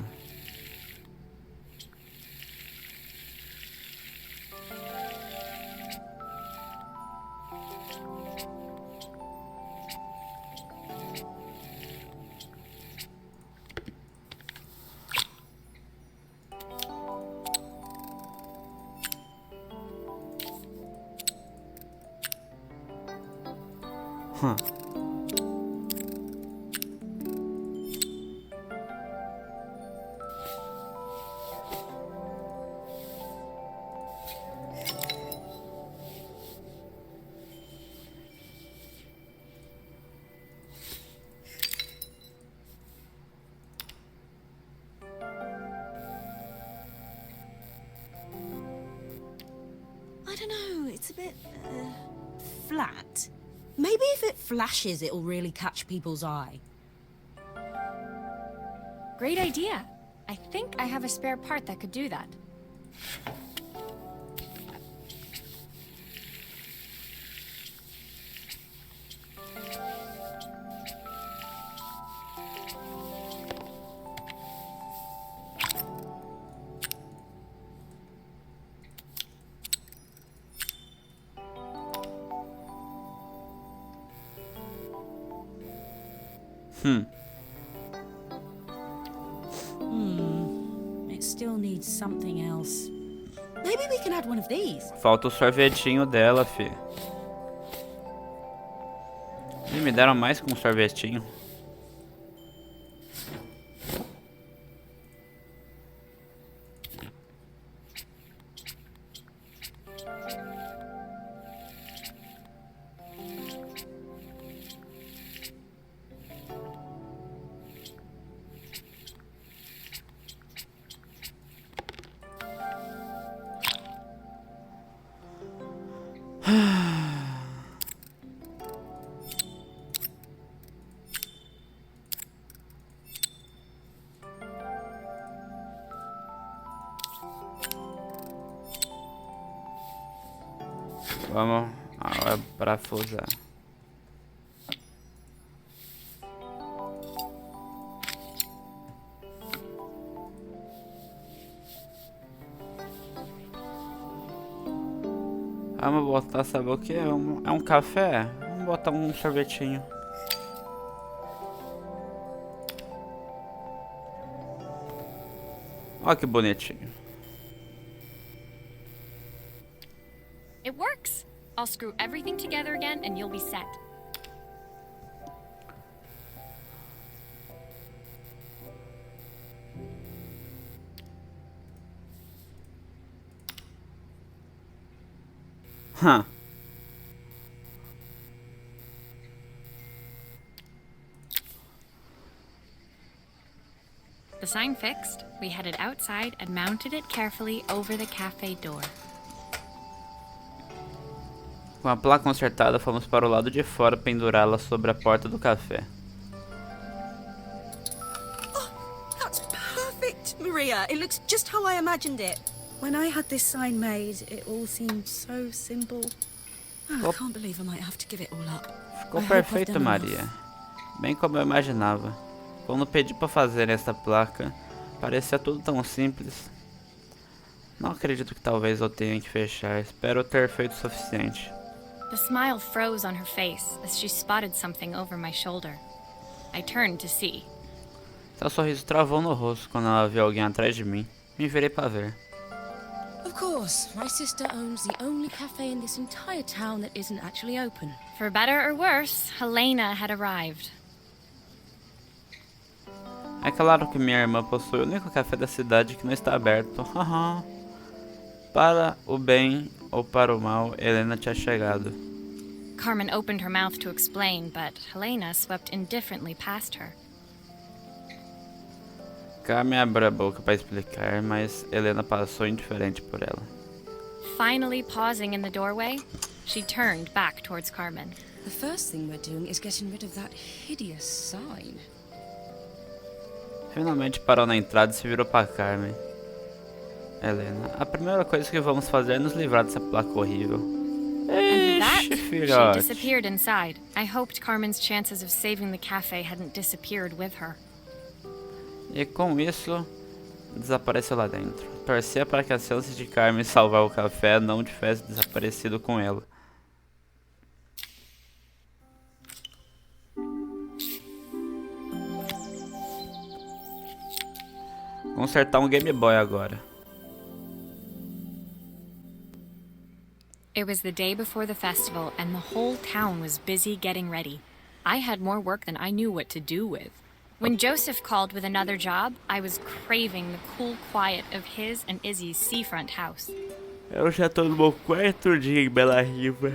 don't know. It's a bit flat. Maybe if it flashes, it'll really catch people's eye. Great idea. I think I have a spare part that could do that. It still needs something else. Maybe we can add one of these. Falta o sorvetinho dela, fi. Ih, me deram mais que um sorvetinho. Vamos agora parafusar. Vamos botar, sabe o que? É um café? Vamos botar um sorvetinho. Olha que bonitinho. It works. I'll screw everything together again and you'll be set. Huh. The sign fixed, we headed outside and mounted it carefully over the cafe door. Com a placa consertada, fomos para o lado de fora pendurá-la sobre a porta do café. Oh, that's perfect, Maria. It looks just how I imagined it. When I had this sign made, it all seemed so simple. Oh, I can't believe I might have to give it all up. Ficou perfeito, Maria. Bem como eu imaginava. Quando pedi para fazer esta placa, parecia tudo tão simples. Não acredito que talvez eu tenha que fechar. Espero ter feito o suficiente. The smile froze on her face as she spotted something over my shoulder. I turned to see. Seu sorriso travou no rosto quando ela viu alguém atrás de mim. Me virei para ver. Of course, my sister owns the only cafe in this entire town that isn't actually open. For better or worse, Helena had arrived. É claro que minha irmã possui o único café da cidade que não está aberto. Para o bem ou para o mal, Helena tinha chegado. Carmen opened her mouth to explain, but Helena swept indifferently past her. Carmen abriu a boca para explicar, mas Helena passou indiferente por ela. Finally pausing in the doorway, she turned back towards Carmen. The first thing we're doing is getting rid of that hideous sign. Finalmente parou na entrada e se virou para Carmen. Helena, a primeira coisa que vamos fazer é nos livrar dessa placa horrível. And with that, Ixi, she filhote. disappeared inside. I hoped Carmen's chances of saving the cafe hadn't disappeared with her. E com isso, desapareceu lá dentro. Torcia para que as chances de Carmen salvar o café não tivessem desaparecido com ela. Consertar um Game Boy agora. It was the day before the festival and the whole town was busy getting ready. I had more work than I knew what to do with. When Joseph called with another job, I was craving the cool quiet of his and Izzy's seafront house. Eu já tô no meu quarto dia em Bela Riva.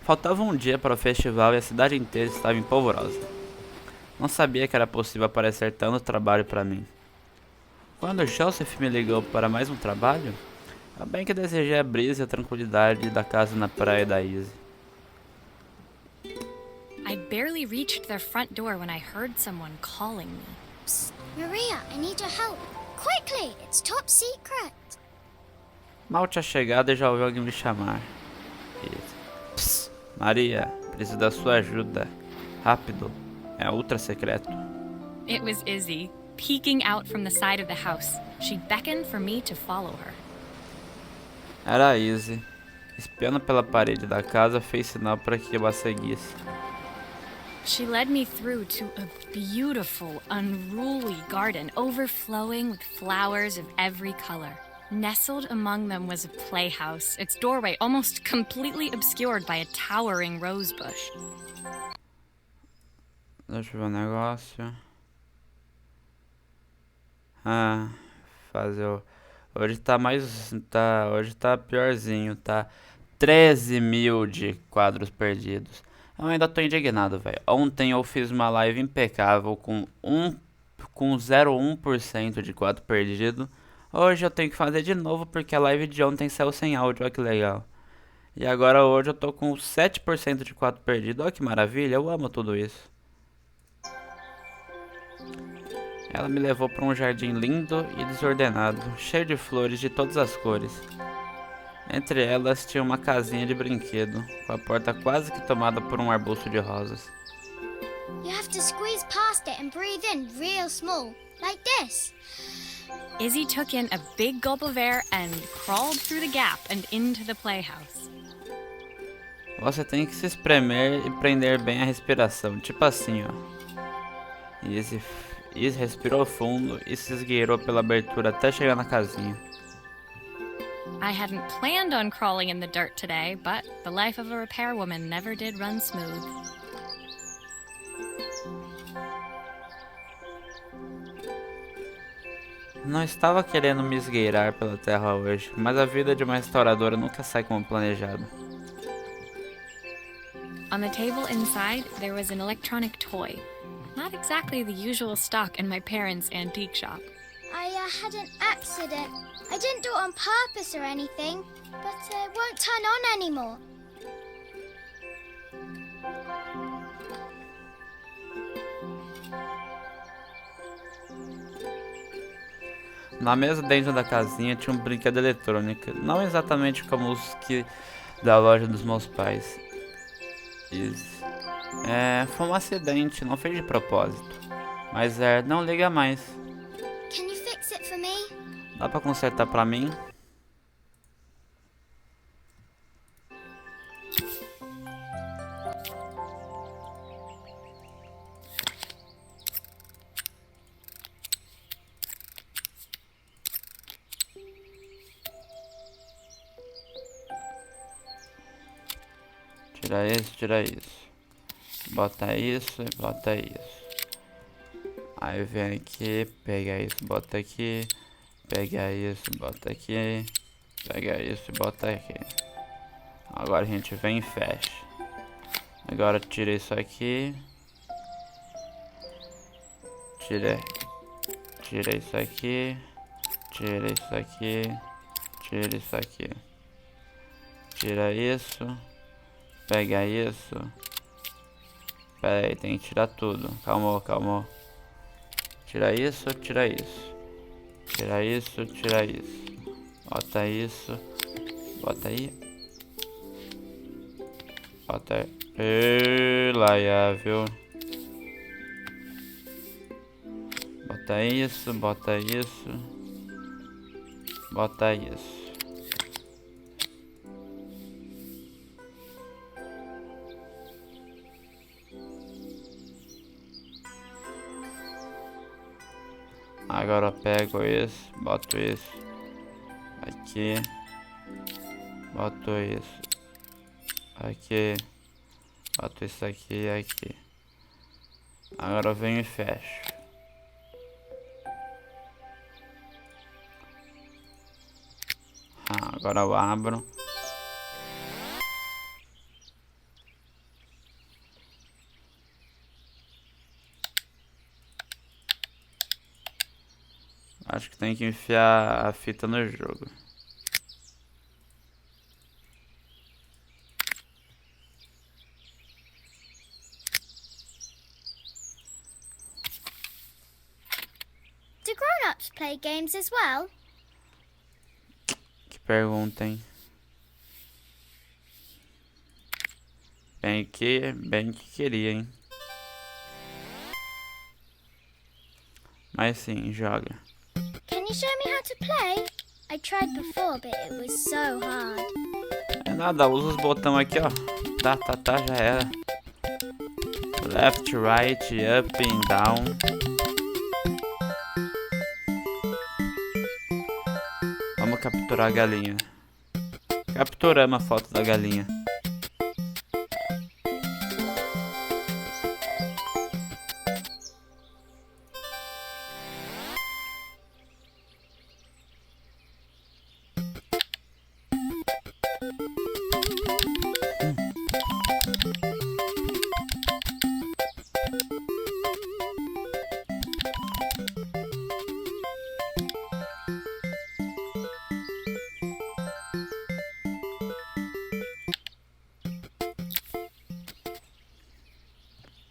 Faltava um dia para o festival e a cidade inteira estava em polvorosa. Não sabia que era possível aparecer tanto trabalho para mim. Quando Joseph me ligou para mais um trabalho, Bem que desejei a brisa e a tranquilidade da casa na praia da Izzy. I barely reached their front door when I heard someone calling me. Psst, Maria, I need your help. Quickly, it's top secret. Mal tinha chegado e já ouviu alguém me chamar. Psst, Maria, preciso da sua ajuda. Rápido, é ultra secreto. It was Izzy, peeking out from the side of the house. She beckoned for me to follow her. Era a Izzy. Espiando pela parede da casa, fez sinal para que eu a seguisse. She led me through to a beautiful, unruly garden overflowing with flowers of every color. Nestled among them was a playhouse, its doorway almost completely obscured by a towering rose bush. Deixa eu ver um negócio. Fazer o... Hoje tá piorzinho, tá 13 mil de quadros perdidos. Eu ainda tô indignado, velho. Ontem eu fiz uma live impecável com 0,1% de quadro perdido. Hoje eu tenho que fazer de novo porque a live de ontem saiu sem áudio, olha que legal. E agora hoje eu tô com 7% de quadro perdido, olha que maravilha, eu amo tudo isso. Ela me levou para um jardim lindo e desordenado, cheio de flores de todas as cores. Entre elas tinha uma casinha de brinquedo, com a porta quase que tomada por um arbusto de rosas. You have to squeeze past it and breathe in real small, like this. Izzy took in a big gulp of air and crawled through the gap and into the playhouse. Você tem que se espremer e prender bem a respiração, tipo assim, ó. Izzy respirou fundo e se esgueirou pela abertura até chegar na casinha. I hadn't planned on crawling in the dirt today, but the life of a repairwoman never did run smooth. Não estava querendo me esgueirar pela terra hoje, mas a vida de uma restauradora nunca sai como planejado. On the table inside, there was an electronic toy. Not exactly the usual stock in my parents' antique shop. I had an accident. I didn't do it on purpose or anything, but it won't turn on anymore. Na mesa dentro da casinha tinha um brinquedo eletrônico, não exatamente como os que da loja dos meus pais. Foi um acidente, não fez de propósito. Mas não liga mais. Can you fix it for me? Dá pra consertar pra mim? Tira isso. Bota isso e bota isso. Aí vem aqui, pega isso, bota aqui. Pega isso, bota aqui. Pega isso e bota aqui. Agora a gente vem e fecha. Agora tira isso aqui. Tira isso aqui. Tira isso aqui. Tira isso aqui. Tira isso. Pega isso. Pera aí, tem que tirar tudo. Calma. Tira isso, tira isso. Tira isso, tira isso. Bota isso. Bota aí. Bota aí. Lá, viu? Bota isso, bota isso. Bota isso. Agora eu pego isso, boto isso aqui, boto isso aqui, boto isso aqui e aqui. Agora eu venho e fecho. Agora eu abro. Acho que tem que enfiar a fita no jogo. grown-ups play games as well? Que pergunta, hein? Bem que queria, hein? Mas sim, joga. Can you show me how to play? I tried before, but it was so hard. É nada, usa os botões aqui, ó. Tá, já era. Left, right, up and down. Vamos capturar a galinha. Capturamos a foto da galinha.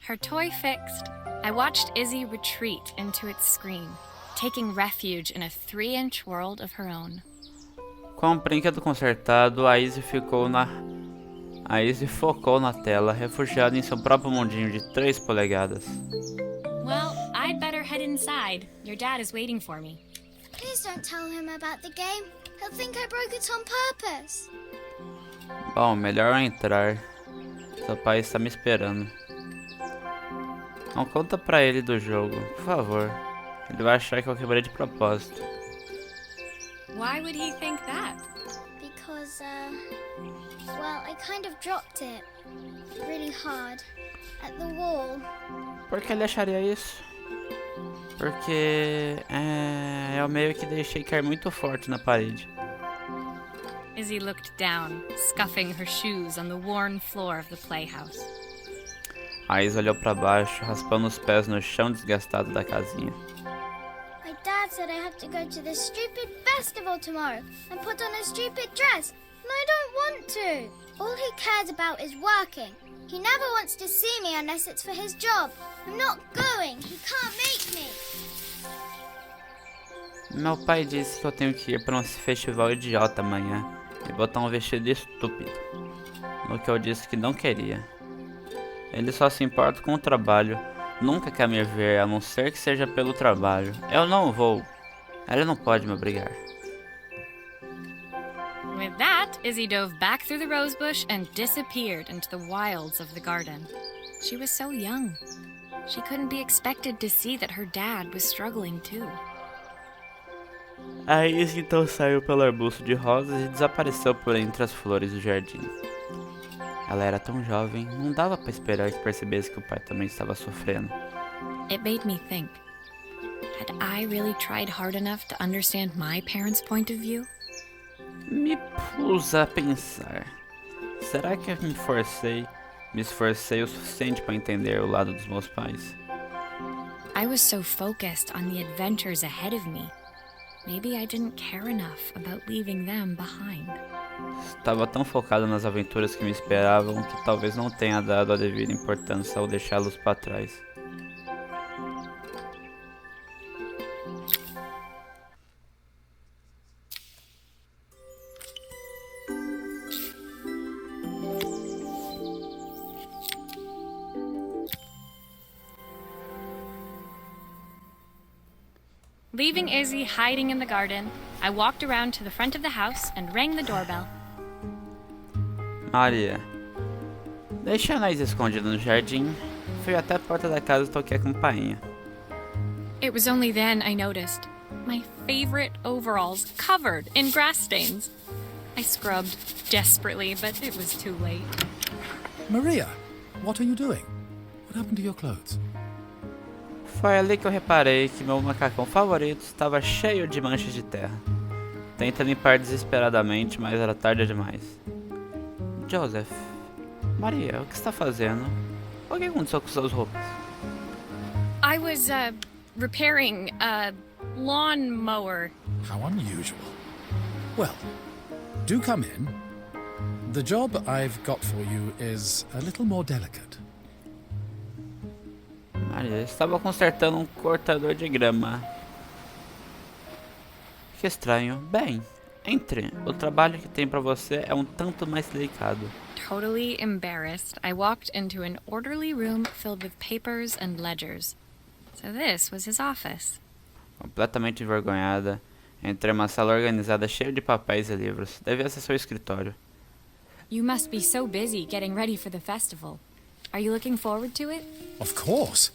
Her toy fixed, I watched Izzy retreat into its screen, taking refuge in a 3-inch world of her own. Com o brinquedo consertado, a Izzy focou na tela, refugiada em seu próprio mundinho de 3 polegadas. Well, I'd better head inside. Your dad is waiting for me. Please don't tell him about the game. He'll think I broke it on purpose. Bom, melhor eu entrar. Seu pai está me esperando. Não conta pra ele do jogo, por favor. Ele vai achar que eu quebrei de propósito. Why would he think that? Because, well, I kind of dropped it really hard at the wall. Por que ele acharia isso? Porque eu meio que deixei cair muito forte na parede. Izzy looked down, scuffing her shoes on the worn floor of the playhouse. A Izzy olhou pra baixo, raspando os pés no chão desgastado da casinha. My dad said I have to go to this stupid festival tomorrow and put on a stupid dress, and I don't want to. All he cares about is working. He never wants to see me unless it's for his job. I'm not going. He can't make me. Meu pai disse que eu tenho que ir pra um festival idiota amanhã e botar um vestido estúpido. No que eu disse que não queria. Ele só se importa com o trabalho. Nunca quer me ver, a não ser que seja pelo trabalho. Eu não vou. Ele não pode me obrigar. With that, Izzy dove back through the rosebush and disappeared into the wilds of the garden. She was so young. She couldn't be expected to see that her dad was struggling too. A Izzy então saiu pelo arbusto de rosas e desapareceu por entre as flores do jardim. Ela era tão jovem, não dava pra esperar que percebesse que o pai também estava sofrendo. It made me think. Had I really tried hard enough to understand my parents' point of view? Me pus a pensar. Será que eu me esforcei o suficiente para entender o lado dos meus pais? I was so focused on the adventures ahead of me. Maybe I didn't care enough about leaving them behind. Estava tão focado nas aventuras que me esperavam que talvez não tenha dado a devida importância ao deixá-los para trás. Leaving Izzy hiding in the garden, I walked around to the front of the house and rang the doorbell. Maria. Deixando a Izzy escondida no jardim, fui até a porta da casa e toquei a campainha. It was only then I noticed my favorite overalls covered in grass stains. I scrubbed desperately, but it was too late. Maria, what are you doing? What happened to your clothes? Foi ali que eu reparei que meu macacão favorito estava cheio de manchas de terra. Tentei limpar desesperadamente, mas era tarde demais. Joseph, Maria, o que está fazendo? O que aconteceu com suas roupas? I was, repairing a lawn mower. How unusual. Well, do come in. The job I've got for you is a little more delicate. Maria, estava consertando um cortador de grama. Que estranho. Bem, entre. O trabalho que tem pra você é um tanto mais delicado. Totally embarrassed, I walked into an orderly room filled with papers and ledgers. So this was his office. Completamente envergonhada, entrei em uma sala organizada cheia de papéis e livros. Devia ser seu escritório. You must be so busy getting ready for the festival. Are you looking forward to it? Of course.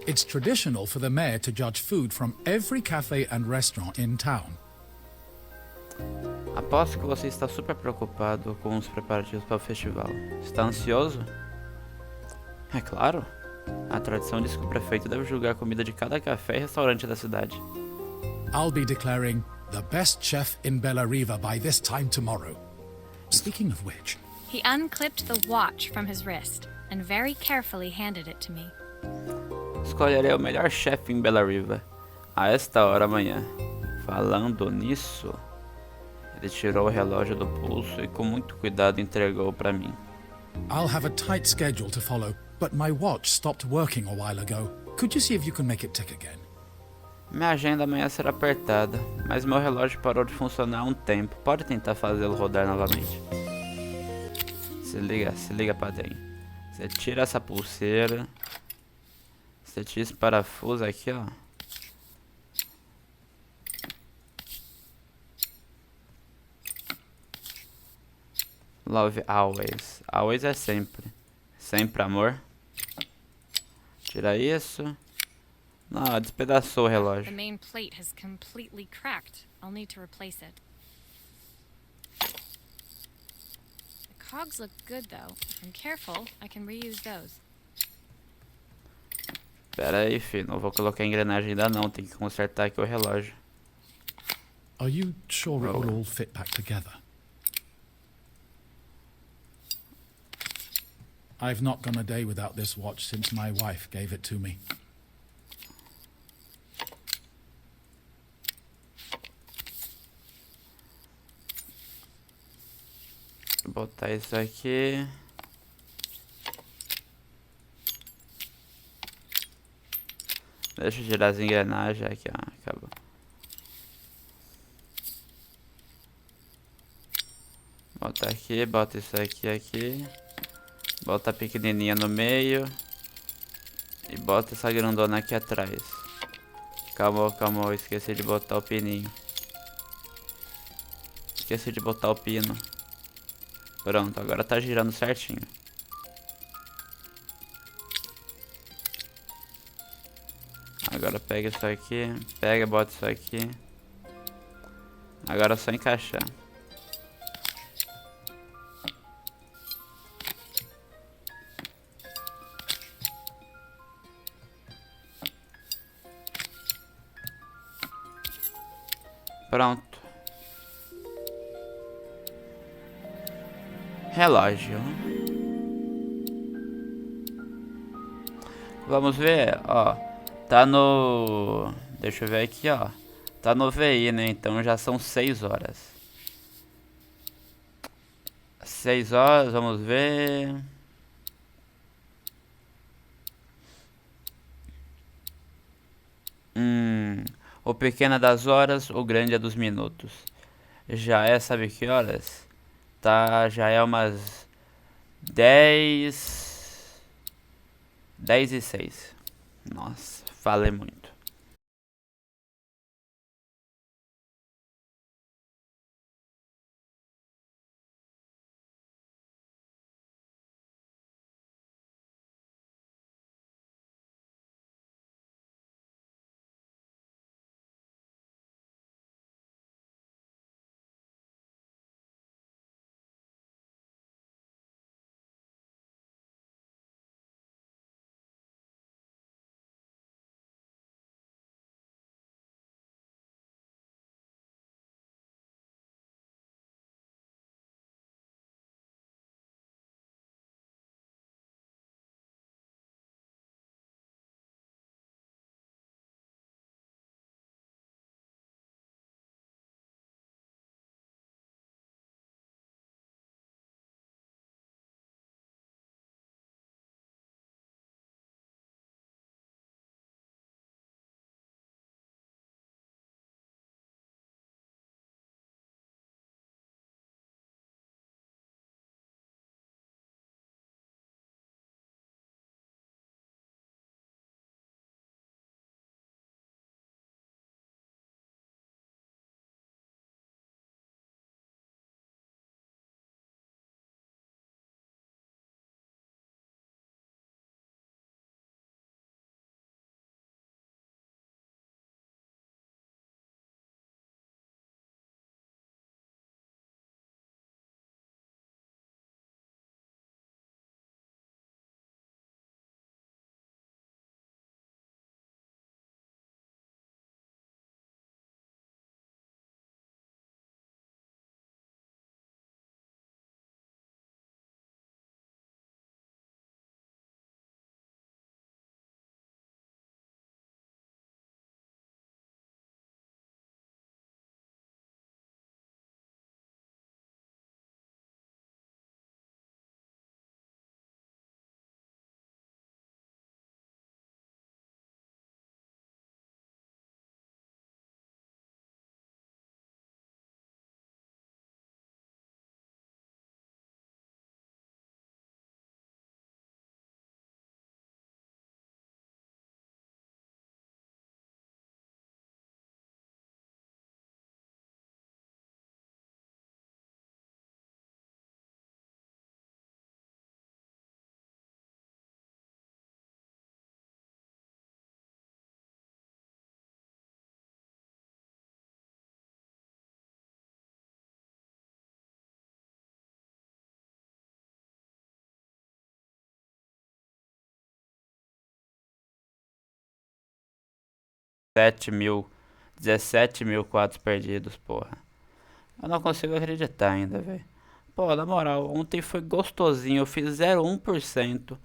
It's traditional for the mayor to judge food from every cafe and restaurant in town. Aposto que você está super preocupado com os preparativos para o festival. Está ansioso? É claro. A tradição diz que o prefeito deve julgar a comida de cada café e restaurante da cidade. I'll be declaring the best chef in Bella Riva by this time tomorrow. Speaking of which... He unclipped the watch from his wrist and very carefully handed it to me. Escolherei o melhor chefe em Bella Riva a esta hora amanhã. Falando nisso, ele tirou o relógio do pulso e com muito cuidado entregou para mim. I'll have a tight schedule to follow, but my watch stopped working a while ago. Could you see if you can make it tick again? Minha agenda amanhã será apertada, mas meu relógio parou de funcionar há um tempo. Pode tentar fazê-lo rodar novamente. Se liga pra dentro. Você tira essa pulseira. Você tira esse parafuso aqui, ó. Love always. Always é sempre. Sempre, amor. Tira isso. Não, despedaçou o The relógio. main plate has completely cracked. I'll need to replace it. The cogs look good though. If I'm careful, I can reuse those. Pera aí, filho. Não vou colocar a engrenagem ainda não. Tem que consertar aqui o relógio. Are you sure it will all fit back together? I've not gone a day without this watch since my wife gave it to me. Vou botar isso aqui. Deixa eu tirar as engrenagens aqui, ó. Acabou. Bota aqui, bota isso aqui. Bota a pequenininha no meio. E bota essa grandona aqui atrás. Calma, esqueci de botar o pininho. Esqueci de botar o pino. Pronto, agora tá girando certinho. Agora pega isso aqui. Pega, bota isso aqui. Agora é só encaixar. Pronto. Relógio. Vamos ver, ó. Tá no... Deixa eu ver aqui, ó. Tá no VI, né? Então já são 6 horas. 6 horas, vamos ver. O pequeno é das horas, o grande é dos minutos. Já é, sabe que horas? Tá, já é umas 10:06. Nossa, falei muito. 7.000, 17.000 quadros perdidos, porra. Eu não consigo acreditar ainda, velho. Pô, na moral, ontem foi gostosinho, eu fiz 0,1%.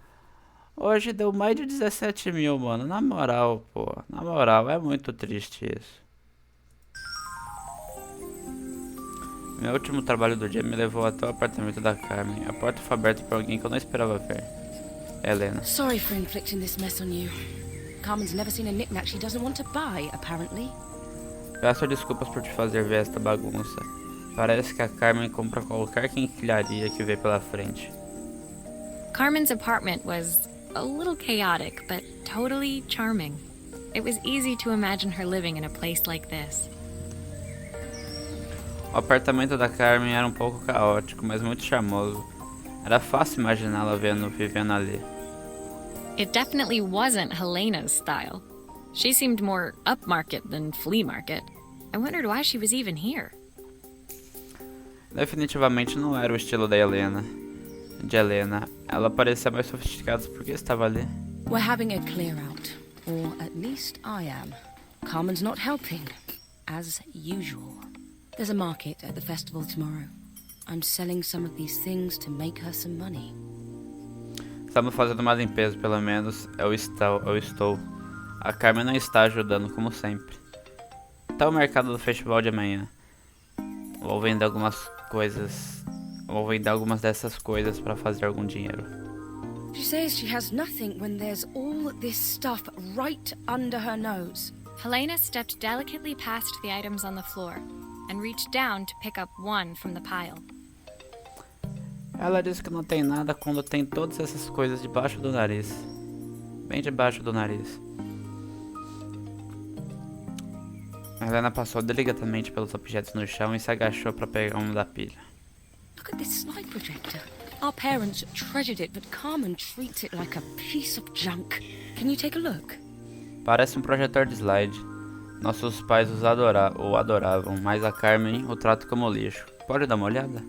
Hoje deu mais de 17.000, mano. Na moral, pô. Na moral, é muito triste isso. Meu último trabalho do dia me levou até o apartamento da Carmen. A porta foi aberta por alguém que eu não esperava ver. Helena. Sorry for inflicting this mess on you. Carmen's never seen a knick-knack she doesn't want to buy, apparently. Peço desculpas por te fazer ver esta bagunça. Parece que a Carmen compra qualquer quinquilharia que vê pela frente. Carmen's apartment was a little chaotic, but totally charming. It was easy to imagine her living in a place like this. O apartamento da Carmen era um pouco caótico, mas muito charmoso. Era fácil imaginá-la vivendo ali. It definitely wasn't Helena's style. She seemed more upmarket than flea market. I wondered why she was even here. Definitivamente não era o estilo de Helena. Ela parecia mais sofisticada porque estava ali. We're having a clear out. Or at least I am. Carmen's not helping. As usual. There's a market at the festival tomorrow. I'm selling some of these things to make her some money. Estamos fazendo uma limpeza, pelo menos eu estou. A Carmen não está ajudando, como sempre. Tá o mercado do festival de amanhã. Vou vender algumas dessas coisas para fazer algum dinheiro. She says she has nothing when there's all this stuff right under her nose. Helena stepped delicately past the items on the floor and reached down to pick up one from the pile. Ela diz que não tem nada quando tem todas essas coisas debaixo do nariz. Bem debaixo do nariz. Helena passou delicadamente pelos objetos no chão e se agachou para pegar um da pilha. Look at this slide projector. Our parents treasured it, but Carmen treats it like a piece of junk. Can you take a look? Parece um projetor de slide. Nossos pais o adoravam, mas a Carmen o trata como lixo. Pode dar uma olhada?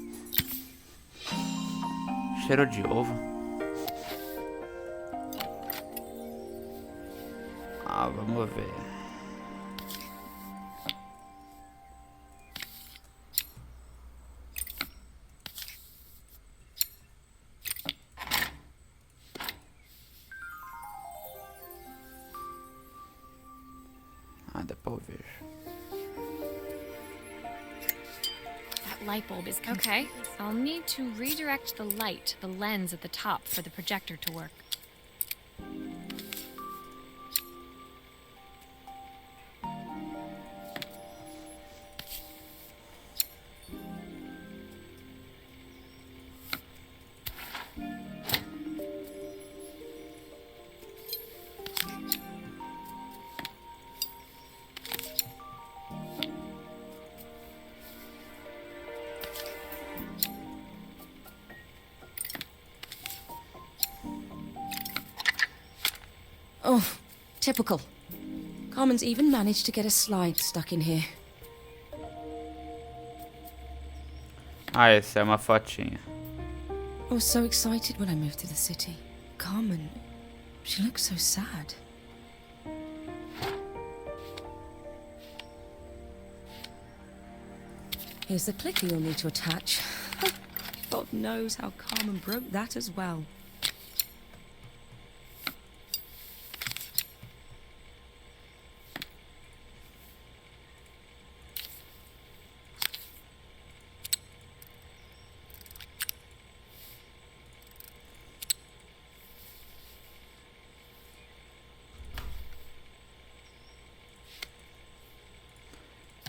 Cheiro de ovo. Vamos ver. Depois eu vejo. That light bulb is okay. I'll need to redirect the light to the lens at the top for the projector to work. Oh, typical. Carmen's even managed to get a slide stuck in here. Essa é uma fotinha. I was so excited when I moved to the city. Carmen, she looks so sad. Here's the clicker you'll need to attach. God knows how Carmen broke that as well.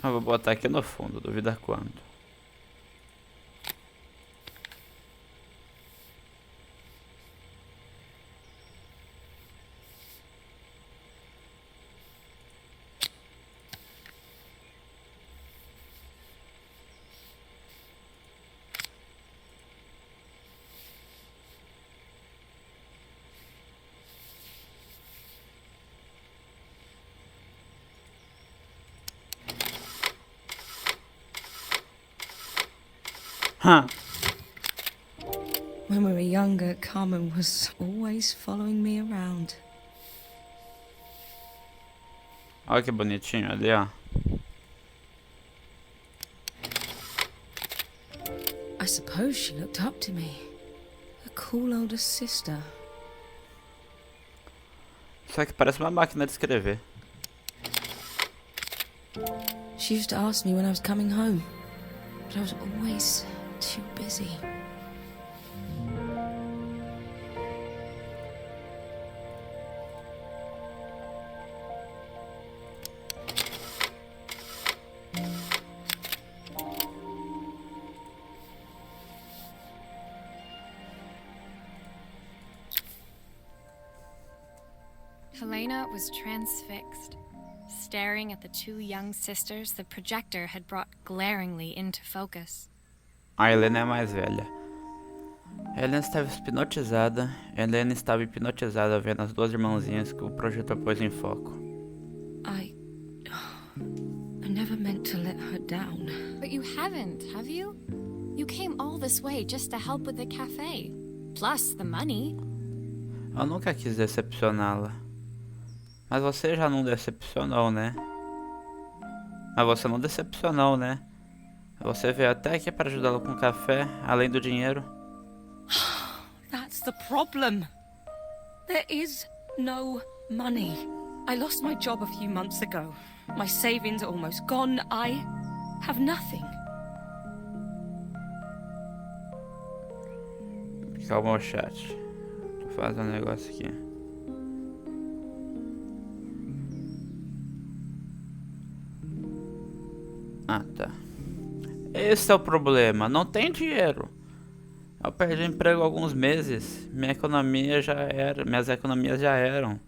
Eu vou botar aqui no fundo, duvida quando. Huh. When we were younger, Carmen was always following me around. Olha que bonitinho ali, ó. I suppose she looked up to me. A cool older sister. Só que parece uma máquina de escrever. She used to ask me when I was coming home, but I was always too busy. Helena was transfixed, staring at the two young sisters the projector had brought glaringly into focus. A Helena é a mais velha. Helena estava hipnotizada vendo as duas irmãzinhas que o projetor pôs em foco. I never meant to let her down. But you haven't, have you? You came all this way just to help with the cafe. Plus the money. Eu nunca quis decepcioná-la. Mas você já não decepcionou, né? Mas você não decepcionou, né? Você veio até aqui para ajudá-la com café, além do dinheiro. That's the problem. There is no money. I lost my job a few months ago. My savings are almost gone. I have nothing. Calma, chat. Tô fazendo um negócio aqui. Ah, tá. Esse é o problema. Não tem dinheiro. Eu perdi o emprego há alguns meses. Minhas economias já eram.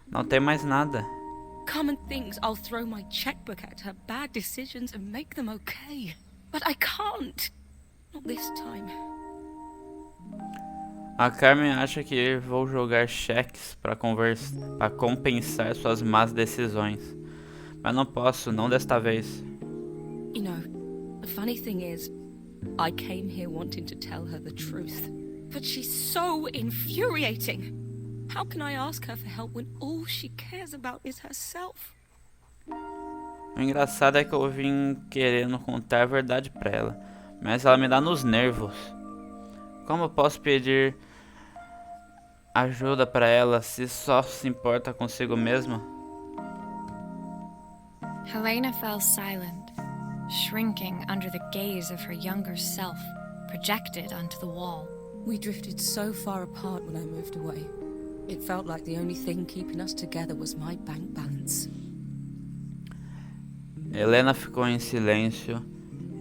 Não tem mais nada. Common things I'll throw my checkbook at her bad decisions and make them okay. But I can't. Not this time. A Carmen acha que vou jogar cheques para compensar suas más decisões. Mas não posso, não desta vez. You know, the funny thing is, I came here wanting to tell her the truth. But she's so infuriating. How can I ask her for help when all she cares about is herself? O engraçado é que eu vim querendo contar a verdade pra ela, mas ela me dá nos nervos. Como eu posso pedir ajuda pra ela se só se importa consigo mesma? Helena fell silent, shrinking under the gaze of her younger self, projected onto the wall. We drifted so far apart when I moved away. It felt like the only thing keeping us together was my bank balance. Helena ficou em silêncio,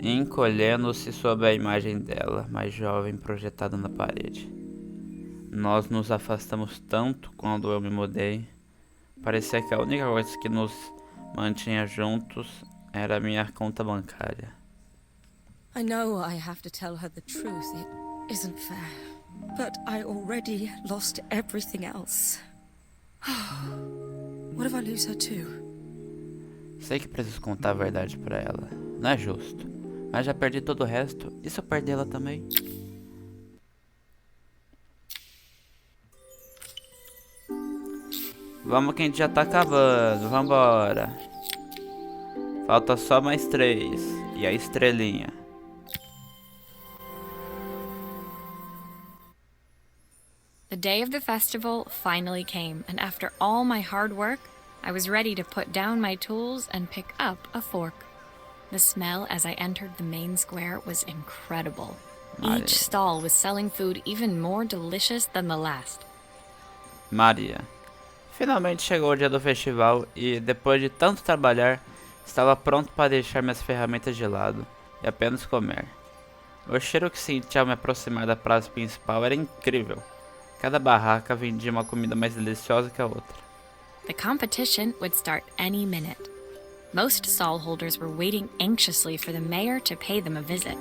encolhendo-se sob a imagem dela, mais jovem, projetada na parede. Nós nos afastamos tanto quando eu me mudei. Parecia que a única coisa que nos mantinha juntos era a minha conta bancária. I know I have to tell her the truth. It isn't fair. But I already lost everything else. What if I lose her too? Sei que preciso contar a verdade pra ela. Não é justo. Mas já perdi todo o resto. E se eu perder ela também? Vamos que a gente já tá acabando. Vambora. Falta só mais 3. E a estrelinha. The day of the festival finally came, and after all my hard work, I was ready to put down my tools and pick up a fork. The smell as I entered the main square was incredible. Each stall was selling food even more delicious than the last. Maria. Finalmente chegou o dia do festival e, depois de tanto trabalhar, estava pronto para deixar minhas ferramentas de lado e apenas comer. O cheiro que senti ao me aproximar da praça principal era incrível. Cada barraca vendia uma comida mais deliciosa que a outra. The competition would start any minute. Most stall holders were waiting anxiously for the mayor to pay them a visit.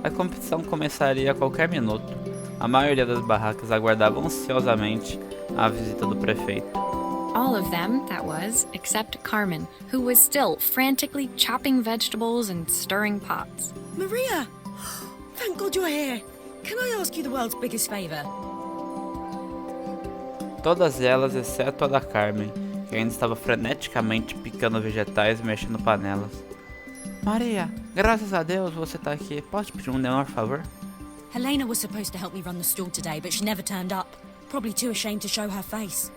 A competição começaria a qualquer minuto. A maioria das barracas aguardava ansiosamente a visita do prefeito. All of them, that was, except Carmen, who was still frantically chopping vegetables and stirring pots. Maria! Thank God you're here. Can I ask you the world's biggest favor? Todas elas, exceto a da Carmen, que ainda estava freneticamente picando vegetais e mexendo panelas. Maria, graças a Deus você tá aqui. Posso te pedir um menor favor? Helena was supposed to help me run the store today, but she never turned up. Probably too ashamed to show her face.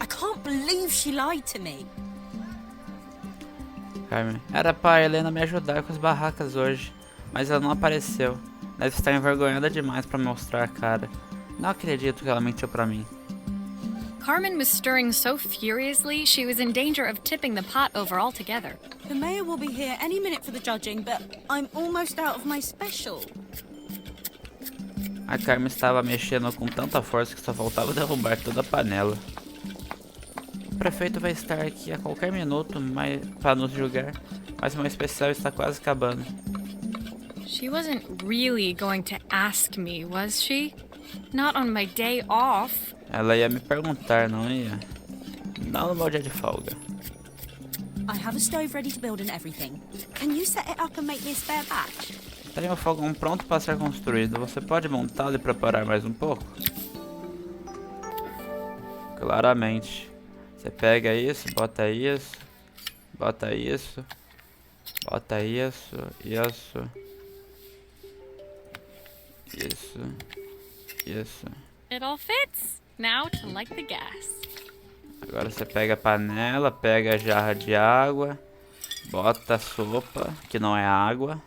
I can't believe she lied to me. Carmen, era pra Helena me ajudar com as barracas hoje, mas ela não apareceu. Deve estar envergonhada demais pra mostrar a cara. Não acredito que ela mentiu pra mim. Carmen was stirring so furiously she was in danger of tipping the pot over altogether. The mayor will be here any minute for the judging, but I'm almost out of my special. A Carmen estava mexendo com tanta força que só faltava derrubar toda a panela. O prefeito vai estar aqui a qualquer minuto para nos julgar, mas meu especial está quase acabando. She wasn't really going to ask me, was she? Not on my day off. Ela ia me perguntar, não ia? Não no meu dia de folga. I have a stove ready to build and everything. Can you set it up and make me a spare batch? Tenho o fogão pronto para ser construído. Você pode montá-lo e preparar mais um pouco? Claramente. Você pega isso, bota isso, bota isso, bota isso, isso, isso, isso. It all fits. Now to light the gas. Agora você pega a panela, pega a jarra de água, bota a sopa, que não é água.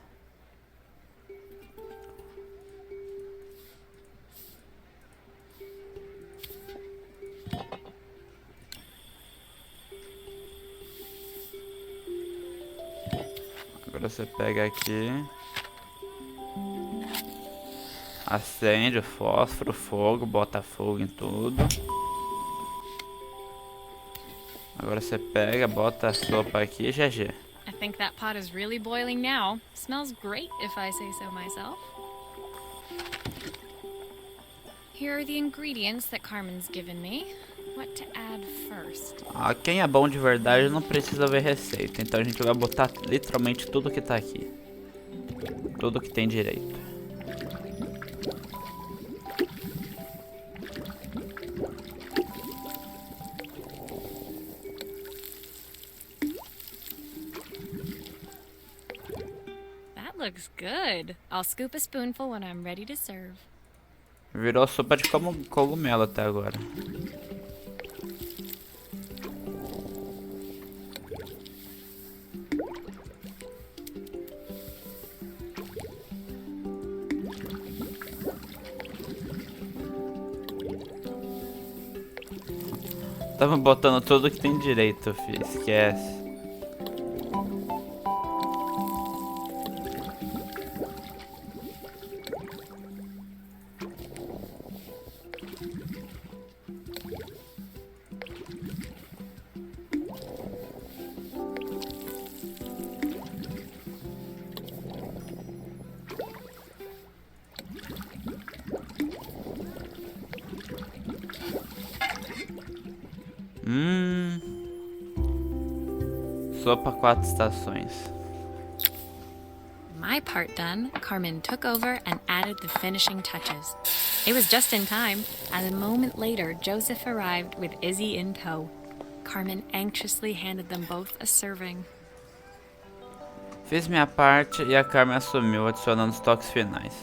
Agora você pega aqui, acende o fósforo, fogo, bota fogo em tudo. Agora você pega, bota a sopa aqui, GG. I think that pot is really boiling now. Smells great if I say so myself. Here are the ingredients that Carmen's given me. What to add first? Quem é bom de verdade não precisa ver receita, então a gente vai botar literalmente tudo que tá aqui. Tudo que tem direito. That looks good. I'll scoop a spoonful when I'm ready to serve. Virou sopa de cogumelo até agora. Tava botando tudo que tem direito, filho. Esquece. Sopa 4 estações. My part done, Carmen took over and added the finishing touches. It was just in time, and a moment later, Joseph arrived with Izzy in tow. Carmen anxiously handed them both a serving. Fiz minha parte e a Carmen assumiu, adicionando os toques finais.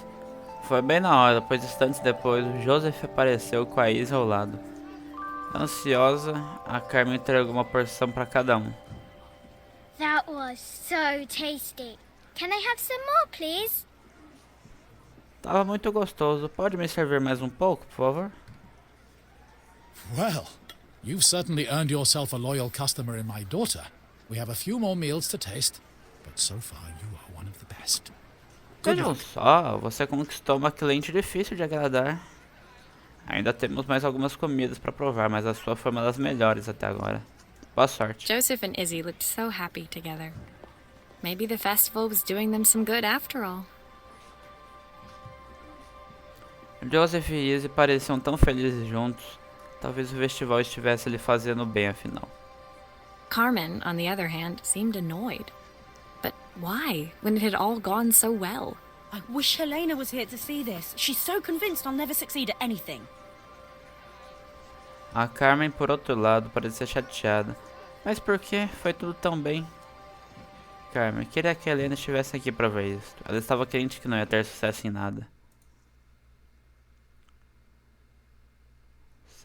Foi bem na hora, pois instantes depois o Joseph apareceu com a Isa ao lado. Ansiosa, a Carmen entregou uma porção para cada um. That was so tasty. Can I have some more, please? Tava muito gostoso. Pode me servir mais um pouco, por favor? Well, you've certainly earned yourself a loyal customer in my daughter. We have a few more meals to taste, but so far you are one of the best. Good Vejam luck. só, você conquistou uma cliente difícil de agradar. Ainda temos mais algumas comidas para provar, mas a sua foi uma das melhores até agora. Boa sorte. Joseph and Izzy looked so happy together. Maybe the festival was doing them some good after all. Joseph e Izzy pareciam tão felizes juntos. Talvez o festival estivesse lhe fazendo bem, afinal. Carmen, on the other hand, seemed annoyed. But why, when it had all gone so well? I wish Helena was here to see this. She's so convinced I'll never succeed at anything. A Carmen, por outro lado, parecia chateada. Mas por que? Foi tudo tão bem. Carmen, queria que a Helena estivesse aqui pra ver isso. Ela estava crente que não ia ter sucesso em nada.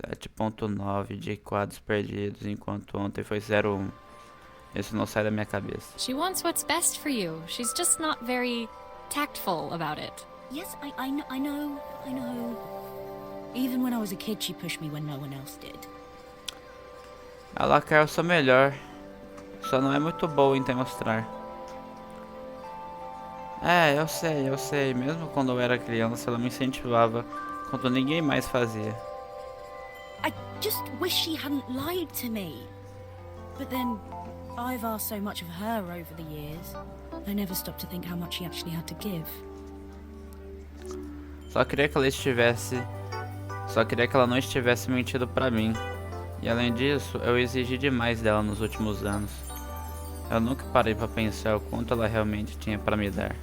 7.9 de quadros perdidos, enquanto ontem foi 0.1. Isso não sai da minha cabeça. She wants what's best for you. She's just not very tactful about it. Yes, I know. Even when I was a kid, she pushed me when no one else did. Ela quer o seu melhor. Só não é muito boa em te mostrar. É, eu sei. Mesmo quando eu era criança, ela me incentivava quando ninguém mais fazia. I just wish she hadn't lied to me. But then, I've asked so much of her over the years. I never stopped to think how much she actually had to give. Só queria que ela não estivesse mentindo pra mim. E além disso, eu exigi demais dela nos últimos anos. Eu nunca parei pra pensar o quanto ela realmente tinha pra me dar.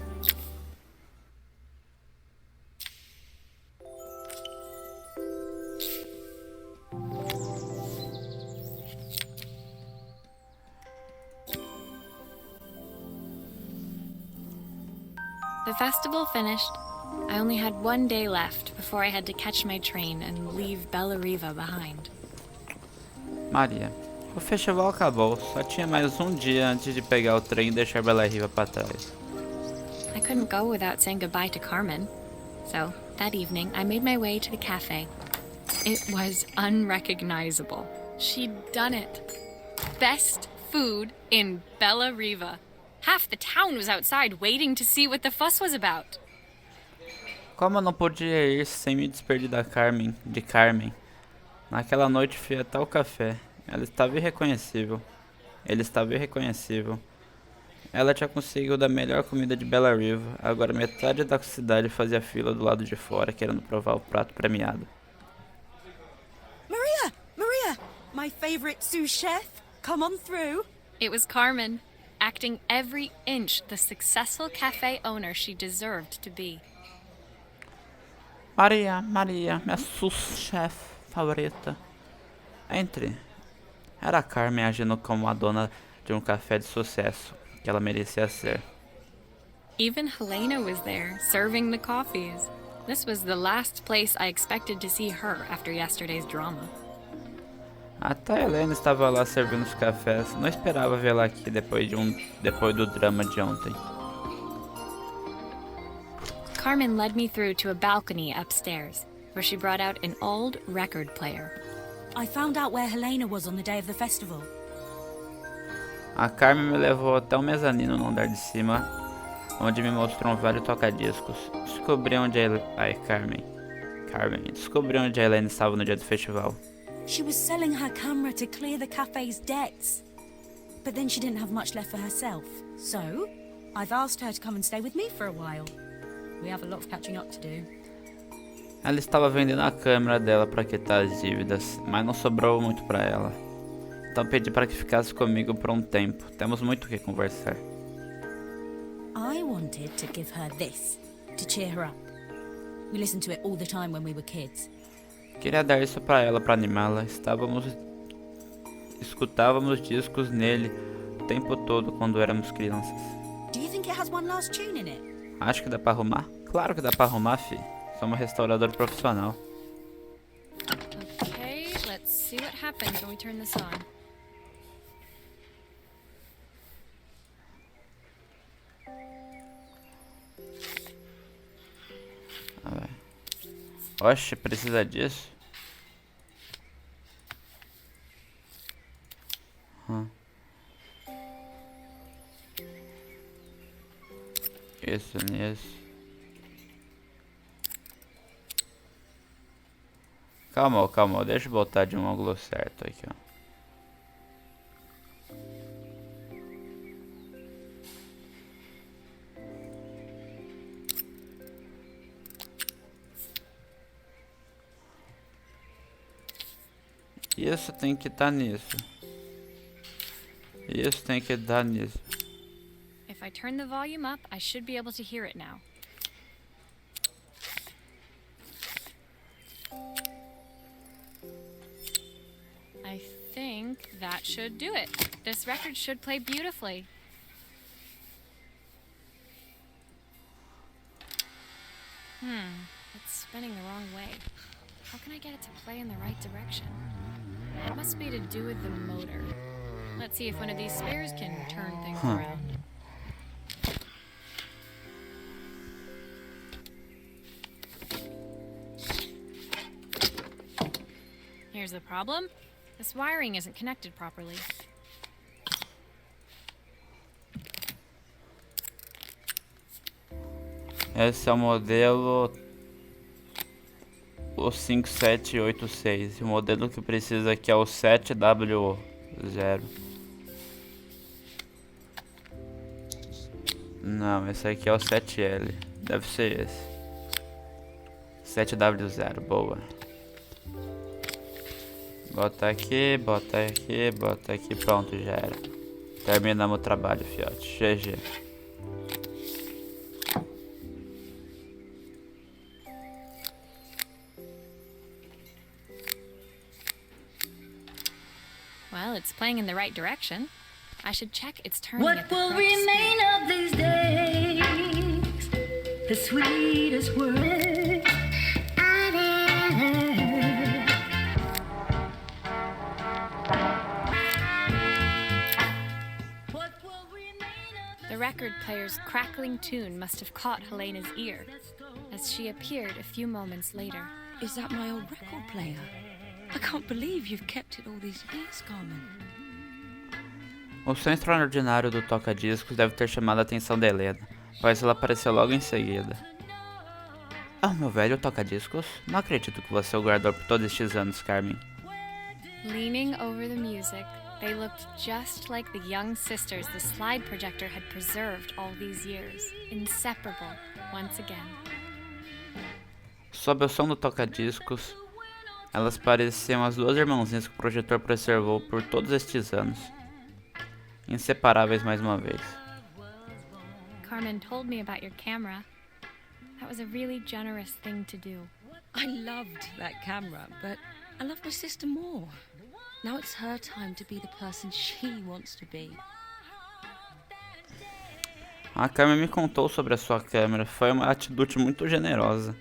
The festival finished. I only had one day left before I had to catch my train and leave Bella Riva behind. Maria, o festival acabou. Só tinha mais um dia antes de pegar o trem e deixar Bela Riva pra trás. I couldn't go without saying goodbye to Carmen. So, that evening, I made my way to the cafe. It was unrecognizable. She'd done it. Best food in Bella Riva. Half the town was outside waiting to see what the fuss was about. Como eu não podia ir sem me despedir de Carmen. Naquela noite fui até o café. Ela estava irreconhecível. Ele estava irreconhecível. Ela tinha conseguido a melhor comida de Bella Riva. Agora metade da cidade fazia fila do lado de fora, querendo provar o prato premiado. Maria! My favorite sous chef! Come on through! It was Carmen, acting every inch the successful cafe owner she deserved to be. Maria, minha sous-chef favorita. Entre. Era a Carmen agindo como a dona de um café de sucesso, que ela merecia ser. Even Helena was there, serving the coffees. This was the last place I expected to see her after yesterday's drama. Até a Helena estava lá servindo os cafés. Não esperava vê-la aqui depois do drama de ontem. Carmen led me through to a balcony upstairs, where she brought out an old record player. I found out where Helena was on the day of the festival. A Carmen me levou até o mezanino no andar de cima, onde me mostrou um velho toca-discos. Descobri onde a Helena estava no dia do festival. She was selling her camera to clear the cafe's debts. But then she didn't have much left for herself. So, I've asked her to come and stay with me for a while. We have a lot of catching up to do. Ela estava vendendo a câmera dela para quitar as dívidas, mas não sobrou muito para ela. Então pedi para que ficasse comigo por um tempo. Temos muito o que conversar. I wanted to give her this, to cheer her up. We listened to it all the time when we were kids. Queria dar isso para ela para animá-la. Escutávamos discos nele o tempo todo quando éramos crianças. Do you think it has one last tune in it? Acho que dá para arrumar? Claro que dá para arrumar, fi. Sou uma restauradora profissional. Okay, let's see what happens when we turn this on. Oxe, precisa disso? Isso, nisso. Calma, deixa eu botar de um ângulo certo aqui, ó. Isso tem que estar nisso. Isso tem que dar nisso. If I turn the volume up, I should be able to hear it now. That should do it. This record should play beautifully. It's spinning the wrong way. How can I get it to play in the right direction? It must be to do with the motor. Let's see if one of these spares can turn things around. Here's the problem. This wiring isn't connected properly. Esse é o modelo o 5786. E o modelo que precisa aqui é o 7W0. Não, esse aqui é o 7L. Deve ser esse. 7W0, boa. Bota aqui, bota aqui, bota aqui. Pronto, já era. Terminamos o trabalho, fiote. GG. Well, it's playing in the right direction. I should check it's turning at What the will correct remain speed. of these days? The sweetest word I've ever heard. What will remain of The record player's crackling tune must have caught Helena's ear, as she appeared a few moments later. Is that my old record player? I can't believe you've kept it all these years, Carmen. O som extraordinário do toca-discos deve ter chamado a atenção de Helena, pois ela apareceu logo em seguida. Ah, meu velho toca-discos? Não acredito que você o guardou por todos estes anos, Carmen. Leaning over the music, they looked just like the young sisters the slide projector had preserved all these years, inseparable once again. Sob o som do toca-discos, elas pareciam as duas irmãzinhas que o projetor preservou por todos estes anos. Inseparáveis mais uma vez. Carmen told me about your camera. That was a really generous thing to do. I loved that camera, but I love my sister more. Now it's her time to be the person she wants to be. A Carmen me contou sobre a sua câmera. Foi uma atitude muito generosa.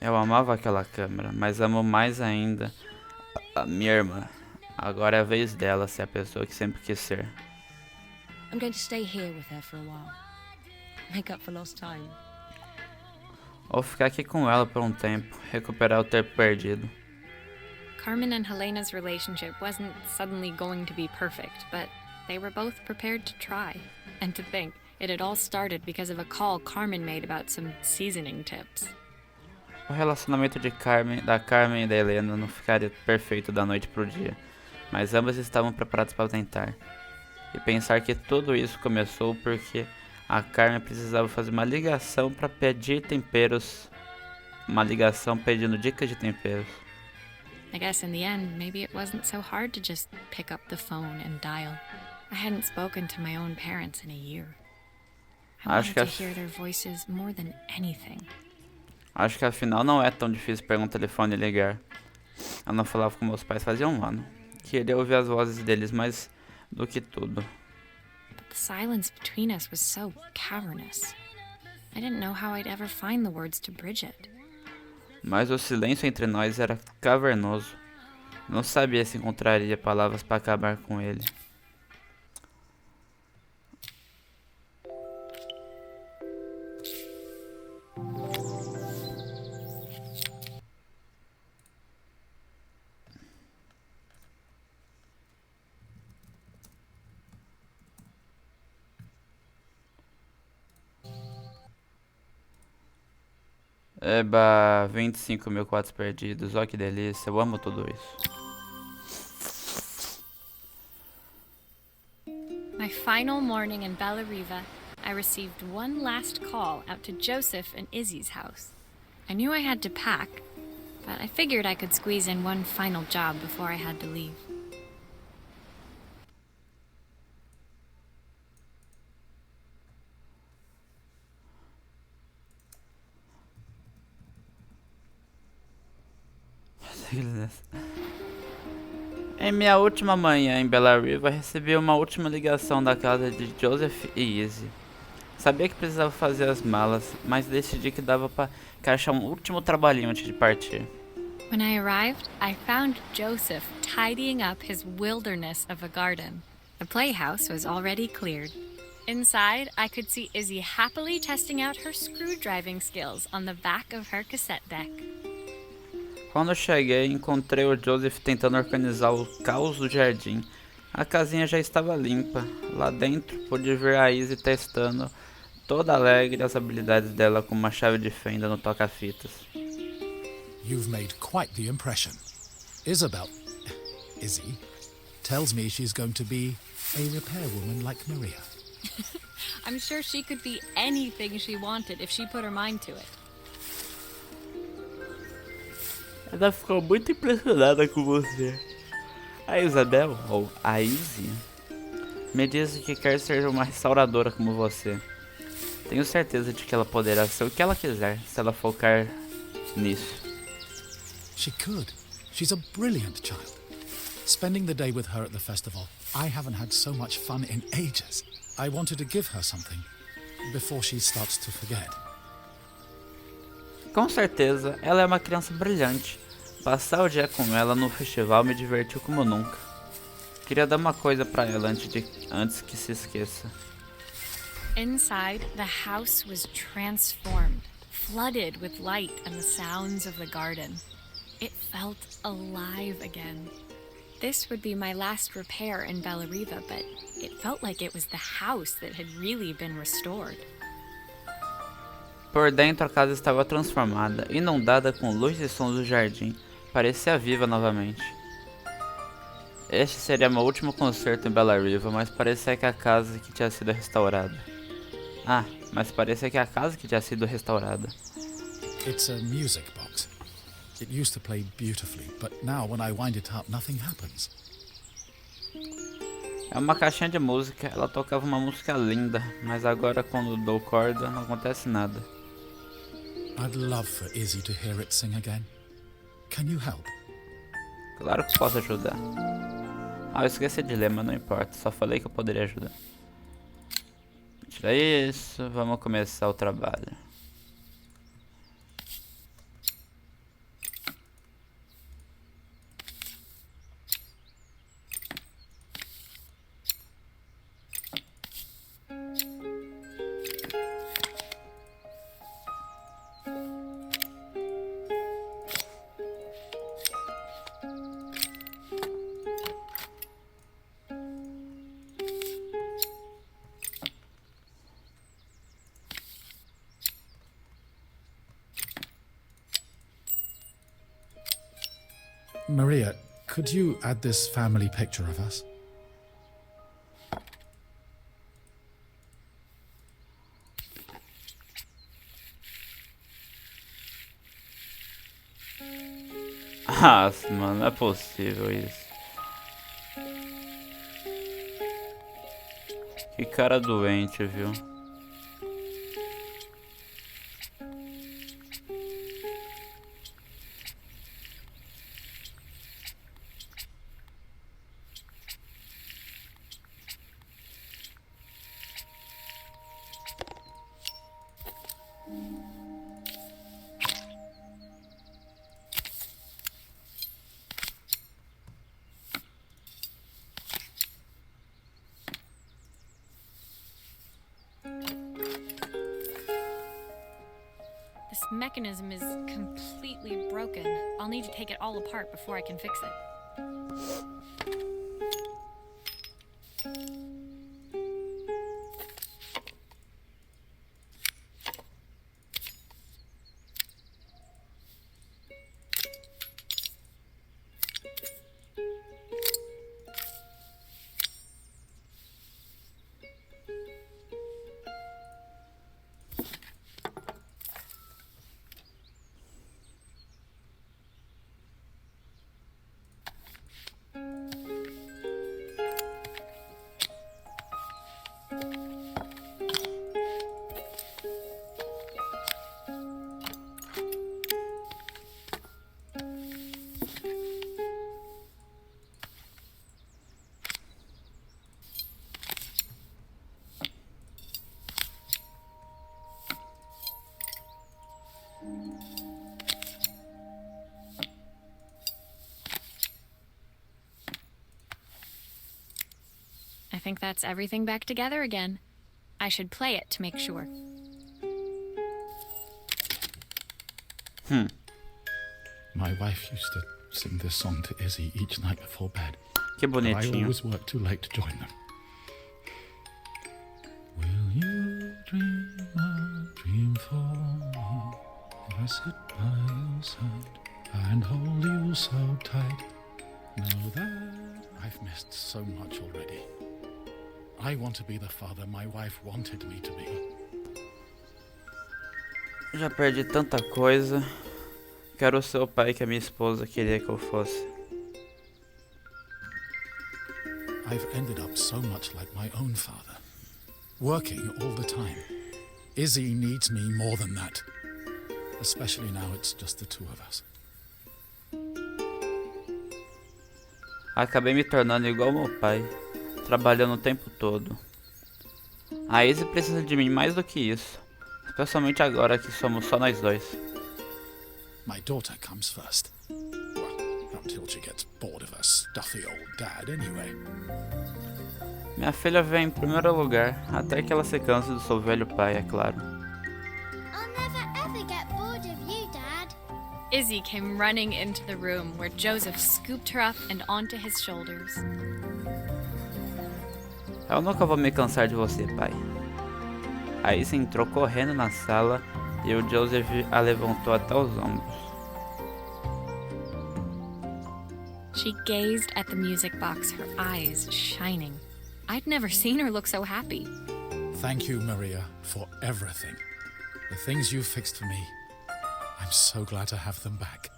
Eu amava aquela câmera, mas amo mais ainda a minha irmã. Agora é a vez dela ser a pessoa que sempre quis ser. I'm going to stay here with her for a while. Make up for lost time. Ou ficar aqui com ela por um tempo, recuperar o tempo perdido. Carmen and Helena's relationship wasn't suddenly going to be perfect, but they were both prepared to try. And to think, it had all started because of a call Carmen made about some seasoning tips. O relacionamento da Carmen e da Helena não ficaria perfeito da noite pro dia, mas ambas estavam preparadas para tentar. E pensar que tudo isso começou porque a Carmen precisava fazer uma ligação para pedir temperos. Uma ligação pedindo dicas de temperos. I guess in the end, maybe it wasn't so hard to just pick up the phone and dial. I hadn't spoken to my own parents in a year. I Acho wanted que to hear their voices more than anything. Acho que afinal não é tão difícil pegar um telefone e ligar. Eu não falava com meus pais fazia um ano. Queria ouvir as vozes deles mais do que tudo. But the silence between us was so cavernous. I didn't know how I'd ever find the words to bridge it. Mas o silêncio entre nós era cavernoso. Não sabia se encontraria palavras para acabar com ele. Eba, 25 mil quadros perdidos, ó que delícia, eu amo tudo isso. My final morning in Bella Riva, I received one last call out to Joseph and Izzy's house. I knew I had to pack, but I figured I could squeeze in one final job before I had to leave. Em minha última manhã em Bella Riva, recebi uma última ligação da casa de Joseph e Izzy. Sabia que precisava fazer as malas, mas decidi que dava para encaixar um último trabalhinho antes de partir. When I arrived, I found Joseph tidying up his wilderness of a garden. The playhouse was already cleared. Inside, I could see Izzy happily testing out her screwdriving skills on the back of her cassette deck. Quando cheguei, encontrei o Joseph tentando organizar o caos do jardim. A casinha já estava limpa. Lá dentro, pude ver a Izzy testando, toda alegre, as habilidades dela com uma chave de fenda no toca-fitas. You've made quite the impression. Isabel, Izzy, tells me she's going to be a repairwoman like Maria. I'm sure she could be anything she wanted if she put her mind to it. Ela ficou muito impressionada com você. A Isabel, ou a Izzy, me disse que quer ser uma restauradora como você. Tenho certeza de que ela poderá ser o que ela quiser se ela focar nisso. She could. She's a brilliant child. Spending the day with her at the festival, I haven't had so much fun in ages. I wanted to give her something before she starts to forget. Com certeza, ela é uma criança brilhante. Passar o dia com ela no festival me divertiu como nunca. Queria dar uma coisa pra ela antes que se esqueça. Inside, the house was transformed, flooded with light and the sounds of the garden. It felt alive again. This would be my last repair in Bella Riva, but it felt like it was the house that had really been restored. Por dentro a casa estava transformada, inundada com luz e sons do jardim. Parecia viva novamente. Este seria meu último concerto em Bella Riva, mas parecia que a casa que tinha sido restaurada. It's a music box. It used to play beautifully, but now when I wind it up, nothing happens. É uma caixinha de música, ela tocava uma música linda, mas agora quando dou corda não acontece nada. I'd love for Izzy to hear it sing again. Can you help? Claro que posso ajudar. Eu esqueci de ler, mas não importa, só falei que eu poderia ajudar. Tira isso, vamos começar o trabalho. Maria, could you add this family picture of us? Mano, não é possível isso. Que cara doente, viu? This mechanism is completely broken. I'll need to take it all apart before I can fix it. I think that's everything back together again. I should play it to make sure. My wife used to sing this song to Izzy each night before bed. Que But I bonitinho. always work too late to join them. Will you dream a dream for me? If I sit by your side and hold you so tight. Know that I've missed so much already. I want to be the father my wife wanted me to be. Já perdi tanta coisa. Quero ser o pai que a minha esposa queria que eu fosse. I've ended up so much like my own father. Working all the time. Izzy needs me more than that. Especially now it's just the two of us. Acabei me tornando igual meu pai, trabalhando o tempo todo. A Izzy precisa de mim mais do que isso, especialmente agora que somos só nós dois. My daughter comes first. Well, until she gets bored of her stuffy old dad anyway. Minha filha vem em primeiro lugar, até que ela se canse do seu velho pai, é claro. I'll never ever get bored of you, Dad. Izzy came running into the room where Joseph scooped her up and onto his shoulders. Eu nunca vou me cansar de você, pai. A Izzy entrou correndo na sala e o Joseph a levantou até os ombros. She gazed at the music box, her eyes shining. I'd never seen her look so happy. Thank you, Maria, for everything. The things you fixed for me. I'm so glad to have them back.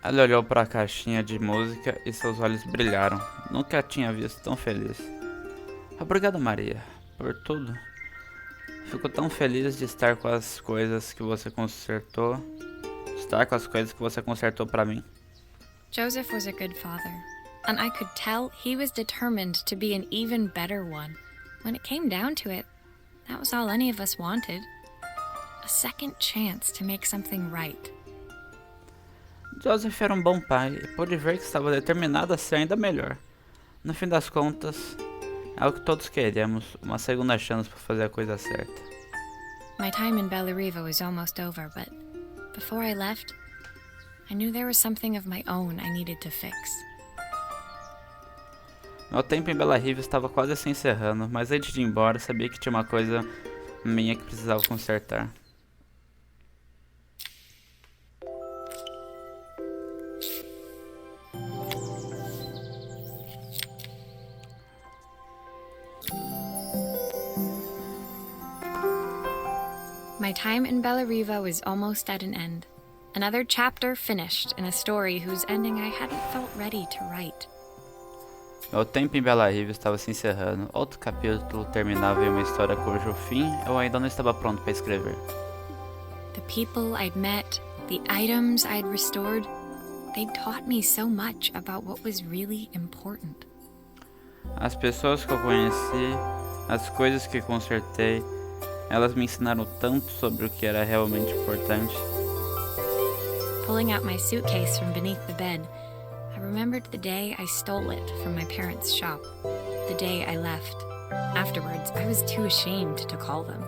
Ela olhou para a caixinha de música e seus olhos brilharam. Nunca a tinha visto tão feliz. Obrigado, Maria, por tudo. Fico tão feliz de estar com as coisas que você consertou. Estar com as coisas que você consertou para mim. Joseph was a good father, and I could tell he was determined to be an even better one. When it came down to it, that was all any of us wanted. A second chance to make something right. Joseph era um bom pai e pude ver que estava determinado a ser ainda melhor. No fim das contas, é o que todos queremos, uma segunda chance para fazer a coisa certa. My time in Bellariva was almost over, but before I left, I knew there was something of my own I needed to fix. Meu tempo em Bela Riva estava quase se encerrando, mas antes de ir embora, sabia que tinha uma coisa minha que precisava consertar. My time in Bellariva was almost at an end. Another chapter finished in a story whose ending I hadn't felt ready to write. Meu tempo em Bela Riva estava se encerrando. Outro capítulo terminava em uma história cujo fim eu ainda não estava pronto para escrever. The people I'd met, the items I'd restored, they'd taught me so much about what was really important. As pessoas que eu conheci, as coisas que consertei, elas me ensinaram tanto sobre o que era realmente importante. Pulling out my suitcase from beneath the bed, I remembered the day I stole it from my parents' shop, the day I left. Afterwards, I was too ashamed to call them,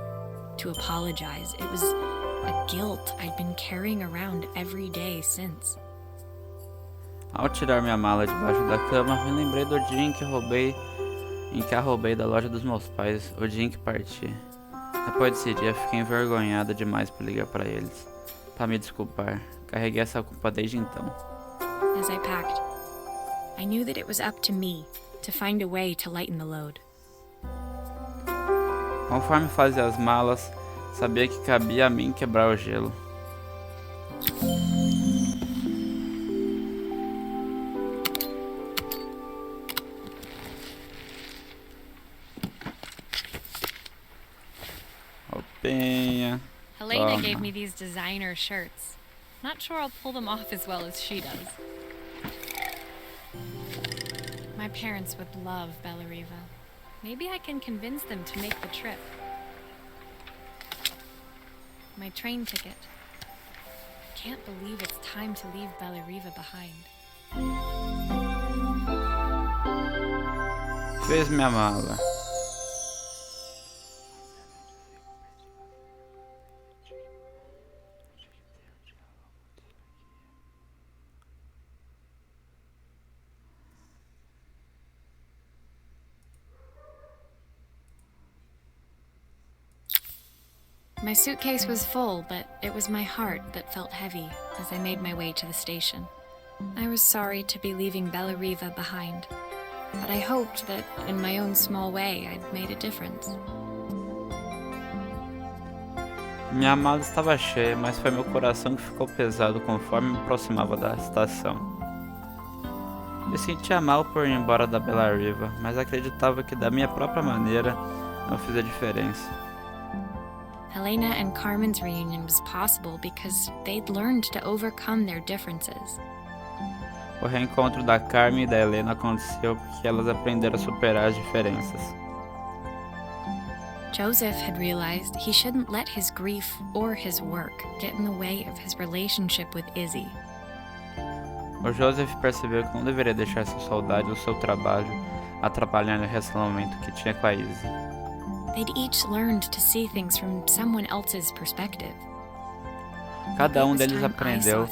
to apologize. It was a guilt I'd been carrying around every day since. Ao tirar minha mala debaixo da cama, me lembrei do dia em que a roubei da loja dos meus pais, o dia em que parti. Depois desse dia, fiquei envergonhada demais por ligar para eles, para me desculpar. Carreguei essa culpa desde então. As I packed, I knew that it was up to me to find a way to lighten the load. Conforme fazia as malas, sabia que cabia a mim quebrar o gelo. Roupinha. Helena Toma. gave me these designer shirts. Not sure I'll pull them off as well as she does. My parents would love Bellariva. Maybe I can convince them to make the trip. My train ticket. Can't believe it's time to leave Bellariva behind. Fez minha mala. My suitcase was full, but it was my heart that felt heavy as I made my way to the station. I was sorry to be leaving Bellariva behind, but I hoped that, in my own small way, I'd made a difference. Minha mala estava cheia, mas foi meu coração que ficou pesado conforme me aproximava da estação. Me sentia mal por ir embora da Bellariva, mas acreditava que da minha própria maneira não fiz a diferença. Helena and Carmen's reunion was possible because they'd learned to overcome their differences. O reencontro da Carmen e da Helena aconteceu porque elas aprenderam a superar as diferenças. Joseph had realized he shouldn't let his grief or his work get in the way of his relationship with Izzy. O Joseph percebeu que não deveria deixar sua saudade ou seu trabalho atrapalhar o relacionamento que tinha com a Izzy. They'd each learned to see things from someone else's perspective. Cada deles aprendeu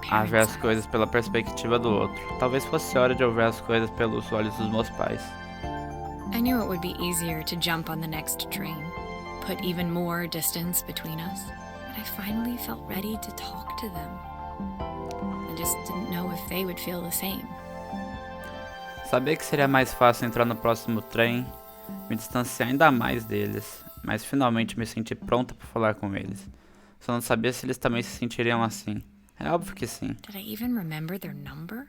a ver as coisas pela perspectiva do outro. Talvez fosse hora de ver as coisas pelos olhos dos meus pais. I knew it would be easier to jump on the next train, put even more distance between us, but I finally felt ready to talk to them. I just didn't know if they would feel the same. Sabia que seria mais fácil entrar no próximo trem, me distanciar ainda mais deles, mas finalmente me senti pronta para falar com eles. Só não sabia se eles também se sentiriam assim. É óbvio que sim. Did I even remember their number?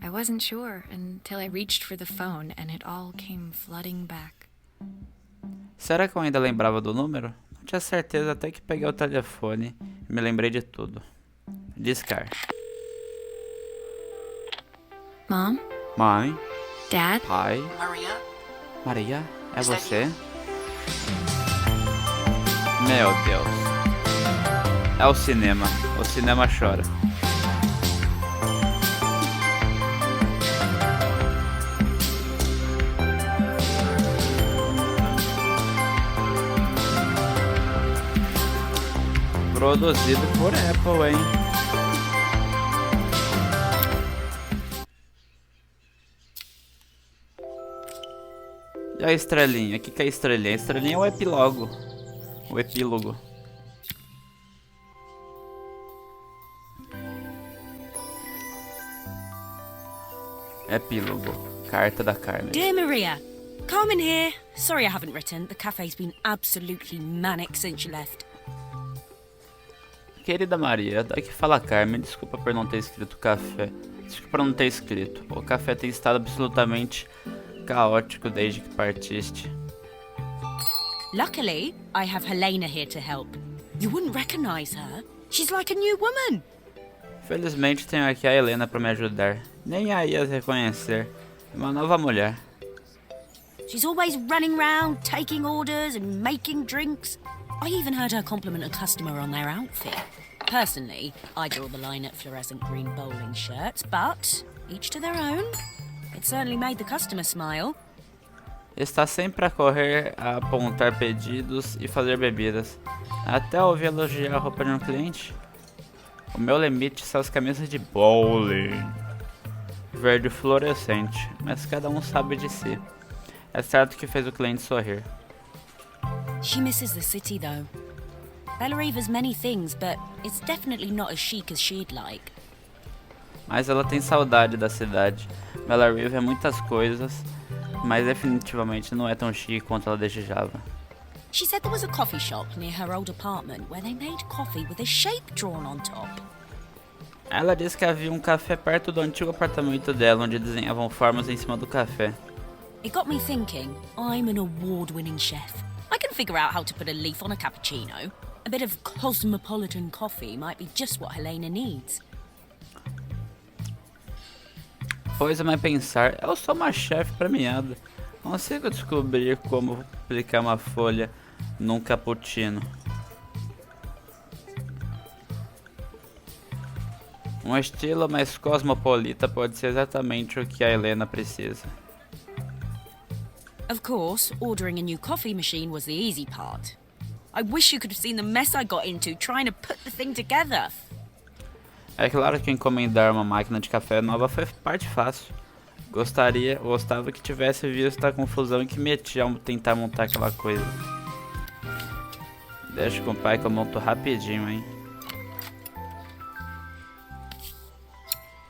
I wasn't sure until I reached for the phone and it all came flooding back. Será que eu ainda lembrava do número? Não tinha certeza até que peguei o telefone e me lembrei de tudo. Discar. Mom? Mãe? Dad? Pai? Maria? Maria? É você? Meu Deus. É o cinema. O cinema chora. Produzido por Apple, hein? E a estrelinha? O que é a estrelinha? A estrelinha é o epílogo. O epílogo. Epílogo. Carta da Carmen. Dear Maria, Carmen here. Sorry I haven't written. The cafe's been absolutely manic since you left. Querida Maria, daqui fala Carmen. Desculpa por não ter escrito café. Desculpa por não ter escrito. O café tem estado absolutamente caótico desde que partiste. Luckily, I have Helena here to help. You wouldn't recognize her. She's like a new woman. Felizmente tenho aqui a Helena para me ajudar. Nem a ia reconhecer. É uma nova mulher. She's always running around, taking orders and making drinks. I even heard her compliment a customer on their outfit. Personally, I draw the line at fluorescent green bowling shirts, but each to their own. It certainly made the customer smile. Está sempre a correr, a apontar pedidos e fazer bebidas. Até ouvi elogiar a roupa de um cliente. O meu limite são as camisas de bowling. Verde fluorescente, mas cada um sabe de si. É certo que fez o cliente sorrir. She misses the city, though. Bellariva's many things, but it's definitely not as chic as she'd like. Mas ela tem saudade da cidade. Bellariva é muitas coisas, mas definitivamente não é tão chique quanto ela desejava. She said there was a coffee shop near her old apartment where they made coffee with a shape drawn on top. Ela disse que havia um café perto do antigo apartamento dela, onde desenhavam formas em cima do café. It got me thinking, I'm an award-winning chef. I can figure out how to put a leaf on a cappuccino. A bit of cosmopolitan coffee might be just what Helena needs. Pois-me pensar, eu sou uma chefe premiada. Consigo descobrir como aplicar uma folha num cappuccino. Um estilo mais cosmopolita pode ser exatamente o que a Helena precisa. Of course, ordering a new coffee machine was the easy part. I wish you could have seen the mess I got into trying to put the thing together. É claro que encomendar uma máquina de café nova foi parte fácil. Gostava que tivesse visto a confusão que metia ao tentar montar aquela coisa. Deixa com o pai que eu monto rapidinho, hein.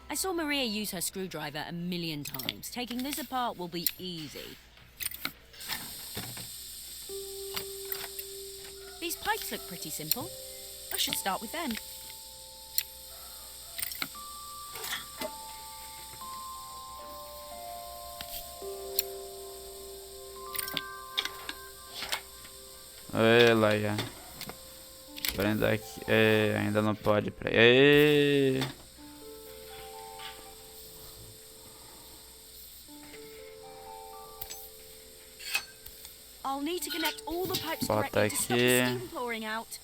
I saw Maria use her screwdriver a million times. Taking this apart will be easy. These pipes look pretty simple. I should start with them. Ê, Laia. Prenda aqui. Ainda não pode. Ê. I'll need to connect all the pipes Bota correctly to stop the aqui. steam pouring out.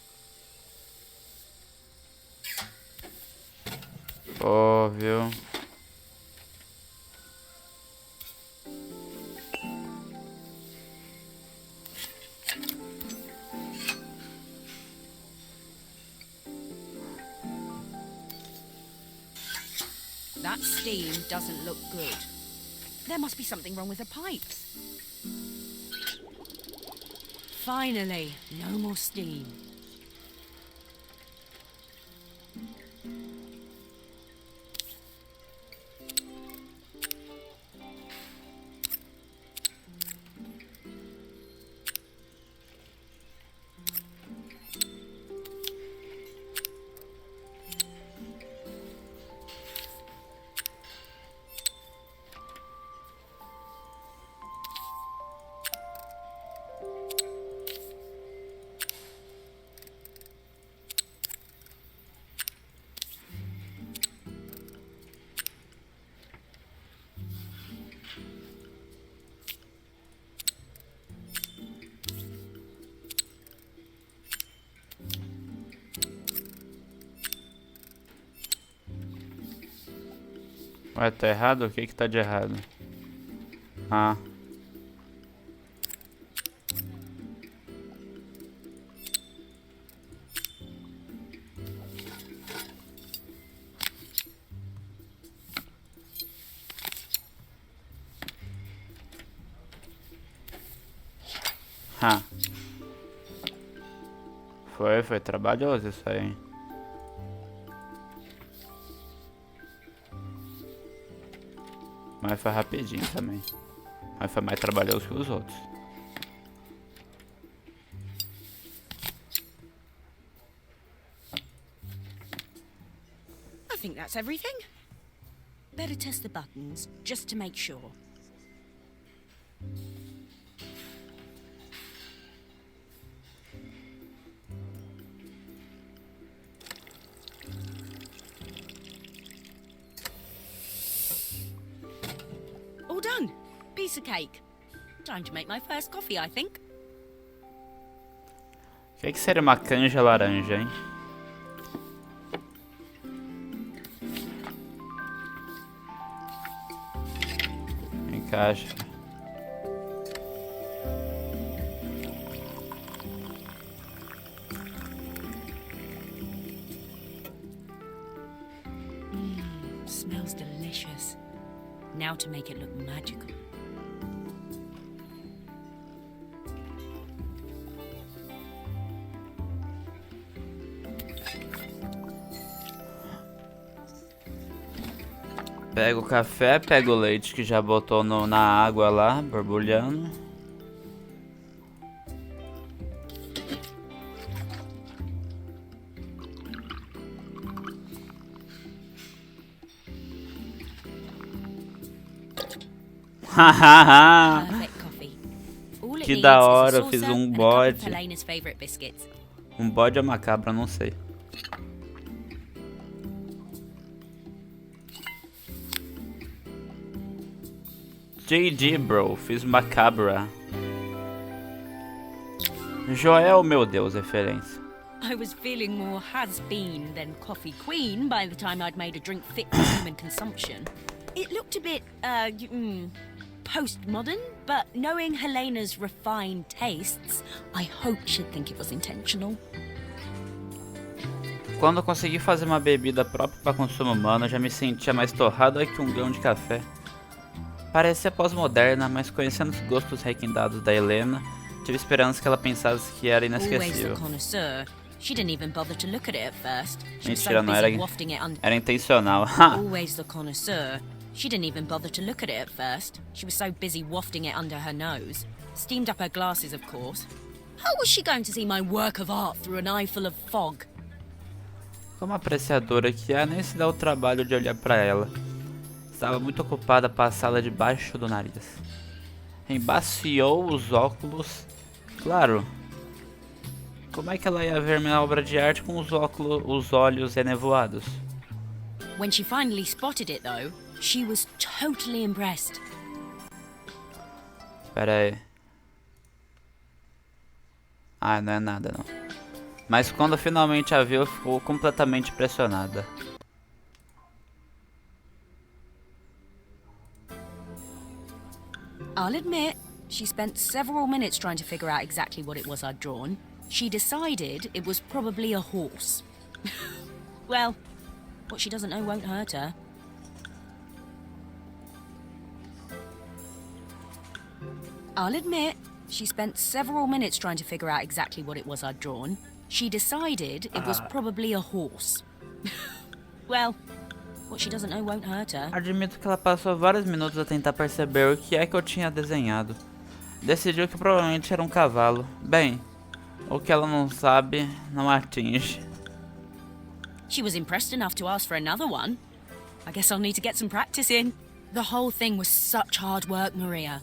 Pô, viu? That steam doesn't look good. There must be something wrong with the pipes. Finally, no more steam. Ué, tá errado? O que que tá de errado? Ah. Ah. Foi trabalhoso isso aí, hein? Mas foi rapidinho também. Mas foi mais trabalhoso que os outros. I think that's everything. Better test the buttons, just to make sure. All done. Piece of cake. Time to make my first coffee, I think. O que seria uma canja laranja, hein? Encaixa. Smells delicious. Now to make it look magical. Pega o café, pega o leite que já botou na água lá, borbulhando. Hahaha! Perfect coffee. All it Que needs da is a hora, eu saucer fiz and a bode. couple of Helena's favorite biscuits. Bode ou uma cabra, não sei. JD, bro, fiz uma cabra. Joel, meu Deus, referência. I was feeling more has-been than coffee queen by the time I'd made a drink fit for human consumption. It looked a bit, postmodern, but knowing Helena's refined tastes, I hope she'd think it was intentional. Quando eu consegui fazer uma bebida própria para consumo humano, eu já me sentia mais torrado que um grão de café. Parecia pós-moderna, mas conhecendo os gostos requintados da Helena, tive esperança que ela pensasse que era Always the inesquecível. connoisseur. She didn't even bother to look at it at first. She was so Mentira, não busy wafting it under. era intencional. Always the connoisseur. She didn't even bother to look at it at first. She was so busy wafting it under her nose. Steamed up her glasses, of course. How was she going to see my work of art through an eye full of fog? Como apreciadora que é, nem se dá o trabalho de olhar para ela. Estava muito ocupada a passá-la debaixo do nariz. Embaciou os óculos. Claro. Como é que ela ia ver minha obra de arte com os olhos enevoados? When she finally spotted it, though, she was totally impressed. Pera aí. Ah, não é nada não. Mas quando finalmente a viu, ficou completamente impressionada. I'll admit, she spent several minutes trying to figure out exactly what it was I'd drawn. She decided it was probably a horse. Well, what she doesn't know won't hurt her. I'll admit, she spent several minutes trying to figure out exactly what it was I'd drawn. She decided it was probably a horse. Well, what she doesn't know won't hurt her. Admito que ela passou vários minutos a tentar perceber o que é que eu tinha desenhado. Decidiu que provavelmente era um cavalo. Bem, o que ela não sabe, não atinge. She was impressed enough to ask for another one. I guess I'll need to get some practice in. The whole thing was such hard work, Maria.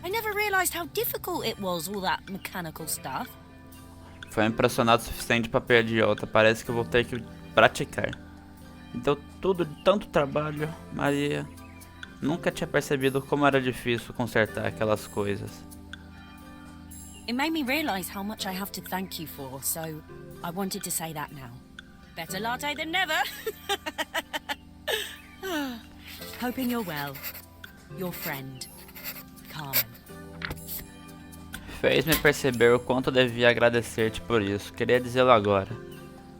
I never realized how difficult it was, all that mechanical stuff. Foi impressionado o suficiente para perder outra. Parece que eu vou ter que praticar. Deu tudo de tanto trabalho, Maria. Nunca tinha percebido como era difícil consertar aquelas coisas. It made me realize how much I have to thank you for, so I wanted to say that now. Better latte than never. Hoping you're well. Your friend, Carmen. Fez-me perceber o quanto devia agradecer-te por isso. Queria dizê-lo agora,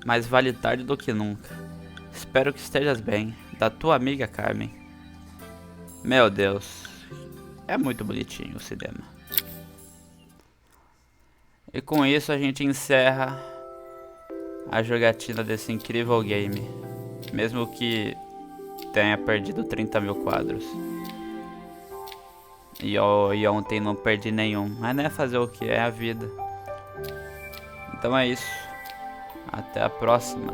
mas vale tarde do que nunca. Espero que estejas bem. Da tua amiga Carmen. Meu Deus, é muito bonitinho o cinema. E com isso a gente encerra a jogatina desse incrível game, mesmo que tenha perdido 30 mil quadros. E ontem não perdi nenhum, mas não é fazer o que, é a vida. Então é isso, até a próxima.